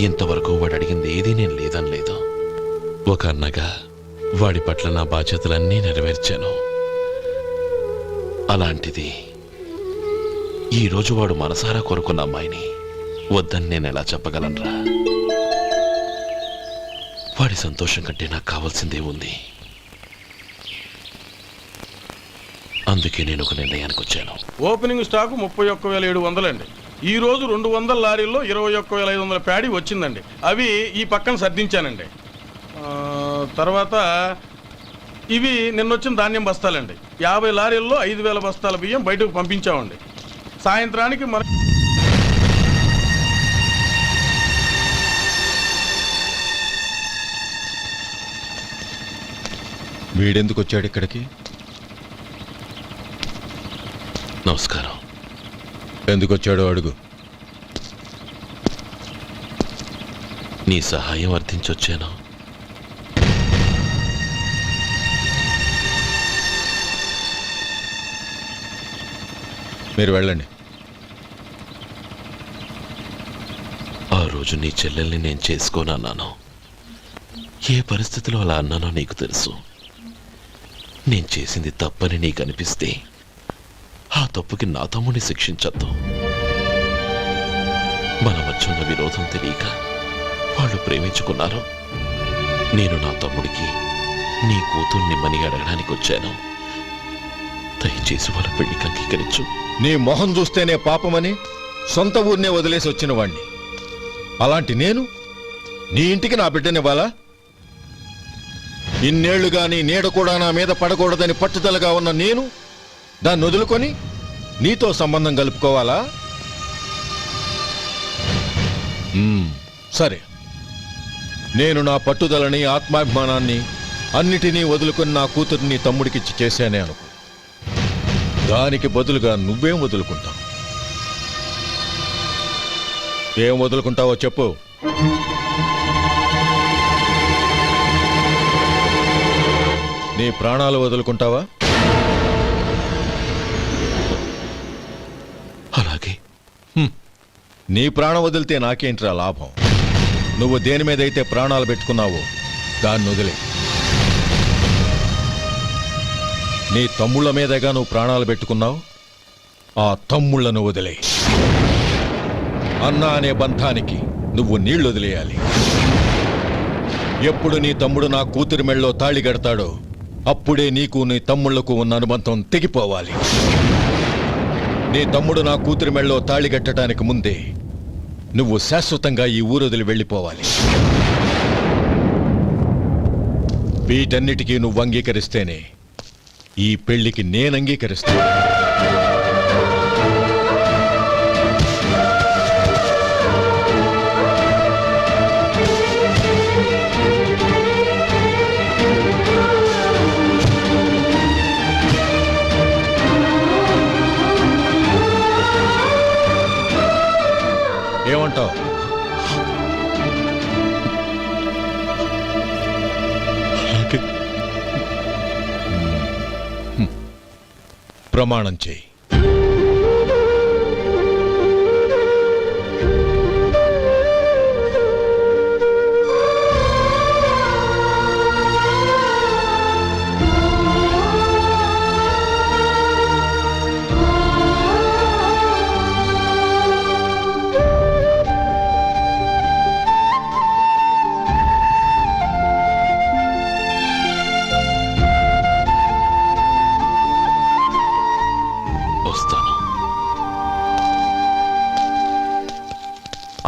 ఇంతవరకు వాడు అడిగింది ఏదీ నేను లేదని లేదు. ఒక అన్నగా వాడి పట్ల నా బాధ్యతలన్నీ నెరవేర్చాను. అలాంటిది ఈరోజు వాడు మనసారా కోరుకున్న అమ్మాయిని వద్దని నేను ఎలా చెప్పగలనురా? వాడి సంతోషం కంటే నాకు కావాల్సిందే ఉంది. అందుకే నేను ఒక నిర్ణయానికి వచ్చాను. ఓపెనింగ్ స్టాక్ 31,700 అండి. ఈ రోజు 200 లారీల్లో 21,500 ప్యాడీ వచ్చిందండి. అవి ఈ పక్కన సర్దించానండి. తర్వాత ఇవి నిన్నొచ్చిన ధాన్యం బస్తాలండి. 50 లారీల్లో 5,000 బస్తాల బియ్యం బయటకు పంపించామండి. సాయంత్రానికి మన వీడెందుకు వచ్చాడు ఇక్కడికి? నమస్కారం. ఎందుకు వచ్చాడో అడుగు. నీ సహాయం అర్థించొచ్చాను. మీరు వెళ్ళండి. ఆ రోజు నీ చెల్లెల్ని నేను చేసుకోనన్నాను. ఏ పరిస్థితిలో అలా అన్నానో నీకు తెలుసు. నేను చేసింది తప్పని నీకు అనిపిస్తే ఆ తప్పుకి నా తమ్ముడిని శిక్షించద్దు. మన మధ్య ఉన్న విరోధం తెలియక వాళ్ళు ప్రేమించుకున్నారు. నేను నా తమ్ముడికి నీ కూతుర్ని మని అడగడానికి వచ్చాను. దయచేసి వాళ్ళ పెళ్లికి అంగీకరించు. నీ మొహం చూస్తేనే పాపమని సొంత ఊరినే వదిలేసి వచ్చిన వాణ్ణి. అలాంటి నేను నీ ఇంటికి నా బిడ్డనివ్వాలా? ఇన్నేళ్లుగా నీ నీడ కూడా నా మీద పడకూడదని పట్టుదలగా ఉన్న నేను దాన్ని వదులుకొని నీతో సంబంధం కలుపుకోవాలా? సరే, నేను నా పట్టుదలని, ఆత్మాభిమానాన్ని అన్నిటినీ వదులుకొని నా కూతుర్ని తమ్ముడికిచ్చి చేశానే అనుకో. దానికి బదులుగా నువ్వేం వదులుకుంటావు? ఏం వదులుకుంటావో చెప్పు. నీ ప్రాణాలు వదులుకుంటావా? అలాగే. నీ ప్రాణం వదిలితే నాకేంట్రా లాభం? నువ్వు దేని మీదైతే ప్రాణాలు పెట్టుకున్నావో దాన్ని వదిలే. నీ తమ్ముళ్ళ మీదగా నువ్వు ప్రాణాలు పెట్టుకున్నావు, ఆ తమ్ముళ్లను వదిలే. అన్న అనే బంధానికి నువ్వు నీళ్లు వదిలేయాలి. ఎప్పుడు నీ తమ్ముడు నా కూతురి మెళ్ళలో తాళి కడతాడో అప్పుడే నీకు నీ తమ్ముళ్లకు ఉన్న అనుబంధం తెగిపోవాలి. నీ తమ్ముడు నా కూతురి మెళ్ళలో తాళి కట్టడానికి ముందే నువ్వు శాశ్వతంగా ఈ ఊరొదిలి వెళ్ళిపోవాలి. వీటన్నిటికీ నువ్వు అంగీకరిస్తేనే ఈ పెళ్లికి నేను అంగీకరిస్తాను. ఏమంటావు? ప్రమాణం చేయి.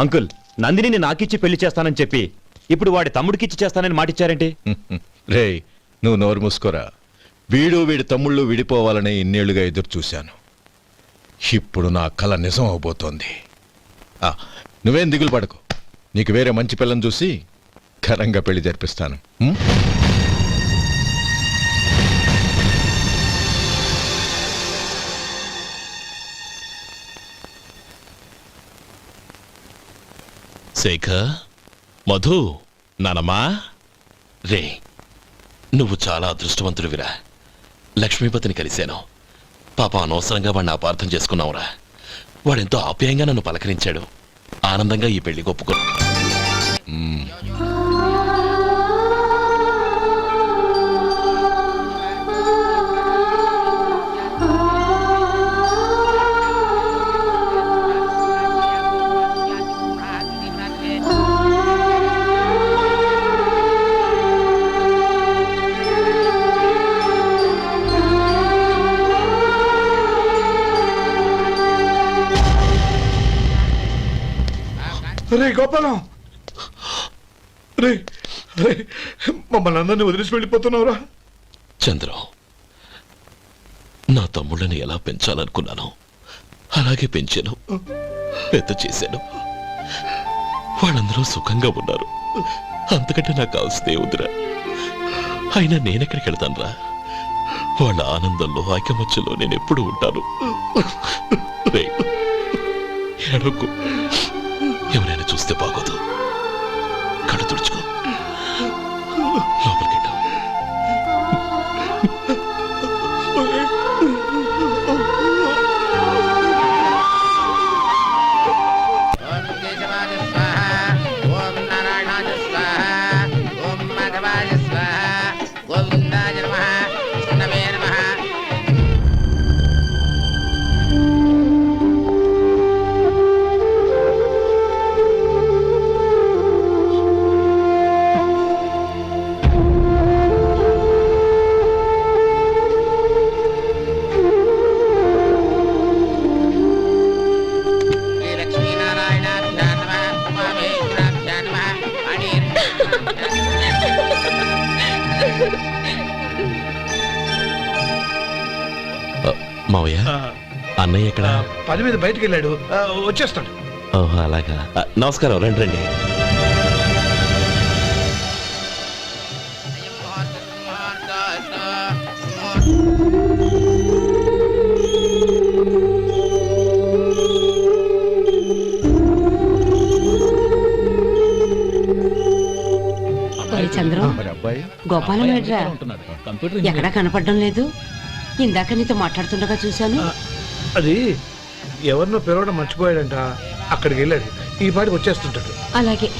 అంకుల్, నందిని నాకిచ్చి పెళ్లి చేస్తానని చెప్పి ఇప్పుడు వాడి తమ్ముడికిచ్చి చేస్తానని మాటిచ్చారేంటి? రే, నువ్వు నోరు మూసుకోరా. వీడి తమ్ముళ్ళు విడిపోవాలని ఇన్నేళ్లుగా ఎదురు చూశాను. ఇప్పుడు నా కల నిజం అవబోతోంది. నువ్వేం దిగులు పడకు. నీకు వేరే మంచి పిల్లని చూసి ఘనంగా పెళ్లి జరిపిస్తాను. శేఖర్, మధు, నానమ్మా, రే, నువ్వు చాలా అదృష్టవంతుడివిరా. లక్ష్మీపతిని కలిశాను. పాప అనవసరంగా వాడిని అపార్థం చేసుకున్నావురా. వాడెంతో ఆప్యాయంగా నన్ను పలకరించాడు. ఆనందంగా ఈ పెళ్లి ఒప్పుకో. రే గోపాలం, రే రే, మమ్మల్ని అందరినీ వదిలేసి వెళ్ళిపోతున్నావురా? చంద్రం, నా తమ్ముళ్ళని ఎలా పెంచాలనుకున్నాను అలాగే పెంచాను, పెద్ద చేశాను. వాళ్ళందరూ సుఖంగా ఉన్నారు. అంతకంటే నాకు కావలసిందే ఉందిరా. అయినా నేనెక్కడికి వెళ్తానురా? వాళ్ళ ఆనందంలో, ఐకమత్యంలో నేను ఎప్పుడు ఉంటాను. ఎడకు, ఎవరైనా చూస్తే బాగోదు. కళ్ళు తుడుచుకో, లోపలికి మావయ్య అన్నయ్య ఎక్కడ? పని మీద బయటికి వెళ్ళాడు, వచ్చేస్తాడు. ఓహో అలాగా. నమస్కారం, రండి రండి. చంద్రం, గోపాలం ఏడ్రా? ఎక్కడా కనపడడం లేదు. ఇందాక నీతో మాట్లాడుతుండగా చూశాను. అది ఎవరినో పిలవడం మర్చిపోయాడంట, అక్కడికి వెళ్ళాడు. ఈ పాటికి వచ్చేస్తుంటాడు. అలాగే.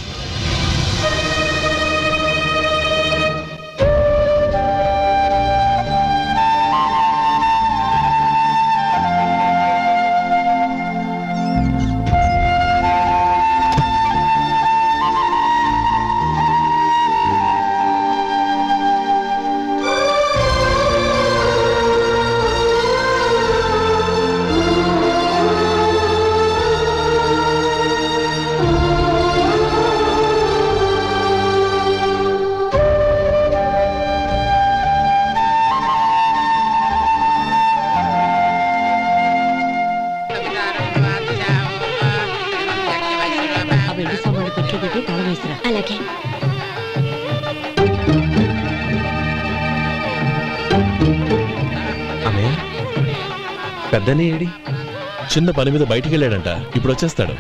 అలాగే. అన్నయ్య, పెద్దనే ఏడి? చిన్న పని మీద బయటికి వెళ్ళాడంట, ఇప్పుడు వచ్చేస్తాడు.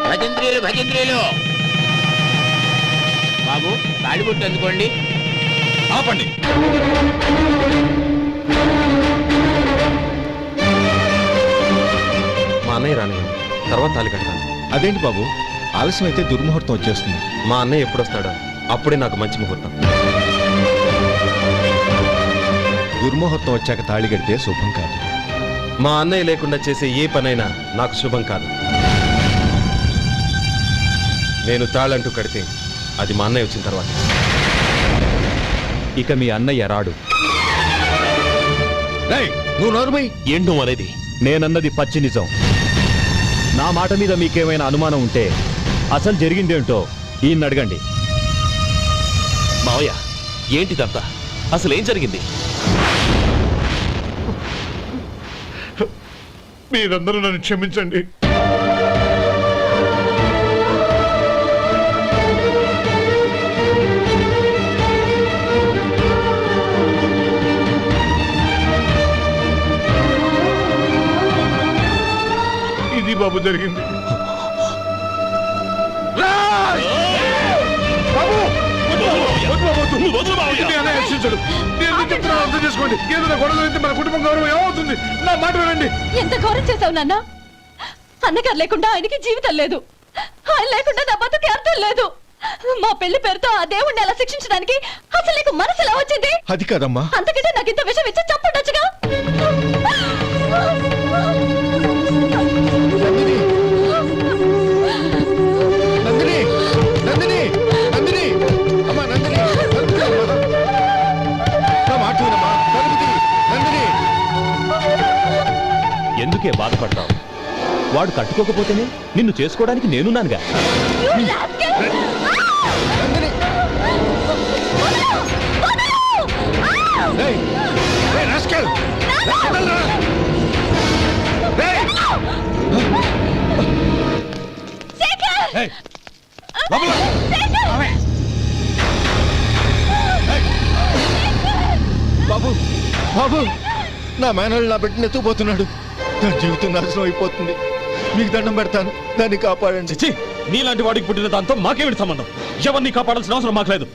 భజంత్రీలు భజంత్రీలు బాబు, తాళిబొట్టు అందుకోండి. ఆపండి. మా అన్నయ్య రానివ్వండి, తర్వాత తాళి కడతాను. అదేంటి బాబు, ఆలస్యం అయితే దుర్ముహూర్తం వచ్చేస్తుంది. మా అన్నయ్య ఎప్పుడు వస్తాడో అప్పుడే నాకు మంచి ముహూర్తం. దుర్ముహూర్తం వచ్చాక తాళి కడితే శుభం కాదు. మా అన్నయ్య లేకుండా చేసే ఏ పనైనా నాకు శుభం కాదు. నేను తాళంటూ కడితే అది మా అన్నయ్య వచ్చిన తర్వాత. ఇక మీ అన్నయ్య రాడు. నువ్వు నోరుమై. ఏంటో అనేది? నేనన్నది పచ్చి నిజం. నా మాట మీద మీకేమైనా అనుమానం ఉంటే అసలు జరిగిందేంటో ఈయన్ని అడగండి. మావయ్య, ఏంటిదంతా? అసలు ఏం జరిగింది? మీరందరూ నన్ను క్షమించండి. ఇది బాబు జరిగింది. అర్థం చేసుకోండి. ఏదైనా గొడవ అయితే మన కుటుంబం గౌరవం ఏమవుతుంది? నా మాట వినండి. ఎంత ఘోరం చేసావు నాన్న. అన్నగారు లేకుండా ఆయనకి జీవితం లేదు, ఆయన లేకుండా నా బతుకి అర్థం లేదు. మా పెళ్లి పేరుతో ఆ దేవుణ్ణి అలా శిక్షించడానికి అసలు నీకు మనసు ఎలా వచ్చింది? అది కాదమ్మా. అంతకంటే నాకు ఇంత విషయం ఇచ్చి చంపడొచ్చుగా. నందిని, నందిని, నందిని, అమ్మా నందిని, నా మాట వినమ్మా. నందిని, ఎందుకే బాధపడతావు? వాడు కట్టుకోకపోతేనే నిన్ను చేసుకోవడానికి నేనున్నానుగా. బాబు, బాబు, నా మేనల్ని నా బిడ్డను ఎత్తుకుపోతున్నాడు. నా జీవితం నాశనం అయిపోతుంది. మీకు దండం పెడతాను, దాన్ని కాపాడండి. నీలాంటి వాడికి పుట్టిన దాంతో మాకేమిటి సంబంధం? ఎవరిని కాపాడాల్సిన అవసరం మాకు లేదు.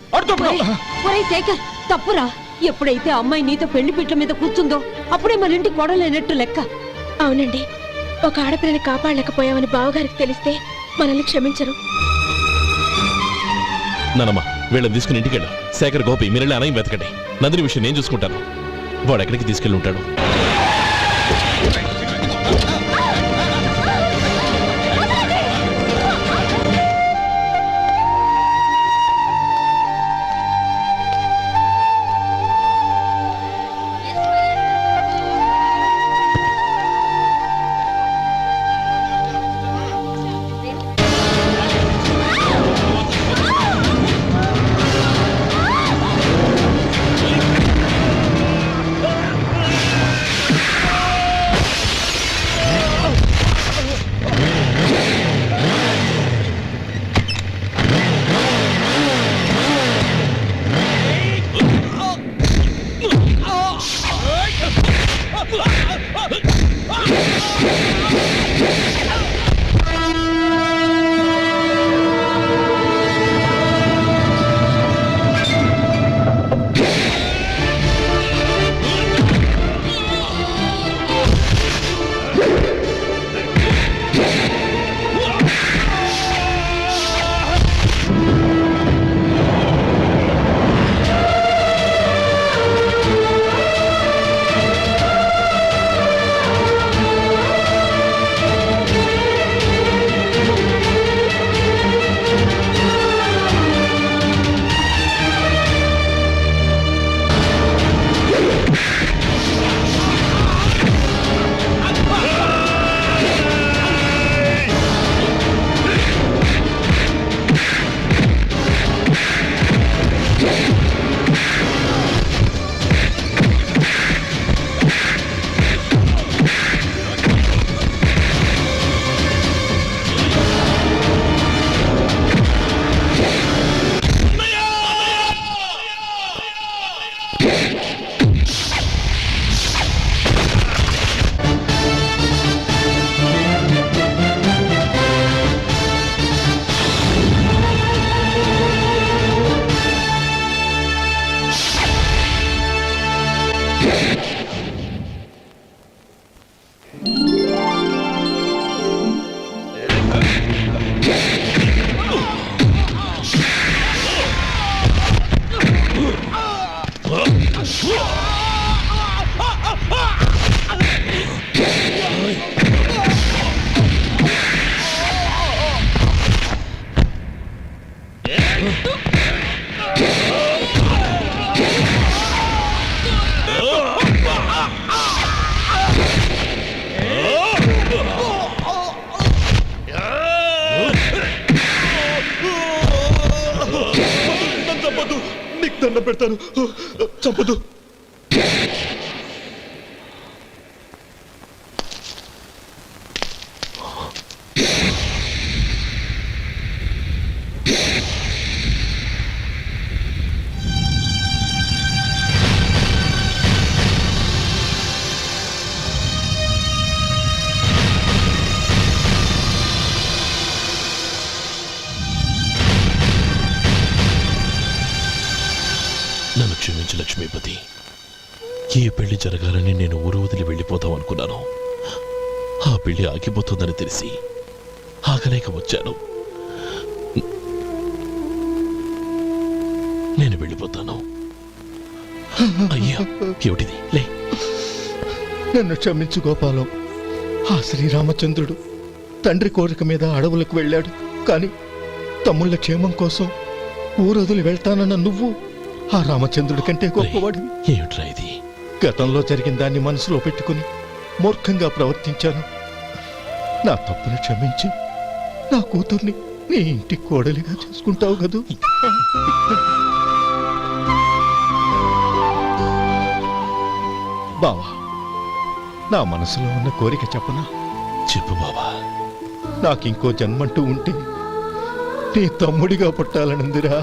ఒరేయ్ శేఖర్, తప్పురా. ఎప్పుడైతే అమ్మాయి నీతో పెళ్లి పీటల మీద కూర్చుందో అప్పుడే మన ఇంటి గొడవలేనట్టు లెక్క. అవునండి, ఒక ఆడపిల్లని కాపాడలేకపోయామని బావగారికి తెలిస్తే మనల్ని క్షమించరు. నానమ్మ, వీళ్ళని తీసుకుని ఇంటికి వెళ్ళు. శేఖర్, గోపి, మీరెళ్ళి అన్నయ్య వెతకండి. నందిని విషయం నేను చూసుకుంటాను. వాడు ఎక్కడికి తీసుకెళ్ళి ఉంటాడు? చంపదు, నీకు దండ పెడతాను, చంపదు. నన్ను క్షమించు లక్ష్మీపతి. ఈ పెళ్లి జరగాలని నేను ఊరు వదిలి వెళ్ళిపోతాం అనుకున్నాను. ఆ పెళ్లి ఆగిపోతుందని తెలిసి ఆగలేక వచ్చాను. నేను వెళ్ళిపోతాను. అయ్యో, ఏమిటిది? లే. నన్ను క్షమించు గోపాలం. ఆ శ్రీరామచంద్రుడు తండ్రి కోరిక మీద అడవులకు వెళ్ళాడు. కానీ తమ్ముళ్ళ క్షేమం కోసం ఊరొదిలి వెళ్తానన్న నువ్వు ఆ రామచంద్రుడి కంటే గొప్పవాడివి. ఏమిట్రా ఇది? గతంలో జరిగిన దాన్ని మనసులో పెట్టుకుని మూర్ఖంగా ప్రవర్తించాను. నా తప్పును క్షమించి నా కూతుర్ని నీ ఇంటి కోడలిగా చేసుకుంటావు కదూ? బావా, నా మనసులో ఉన్న కోరిక చెప్పనా? చెప్పు బావా. నాకింకో జన్మంటూ ఉంటే నీ తమ్ముడిగా పుట్టాలనుందిరా.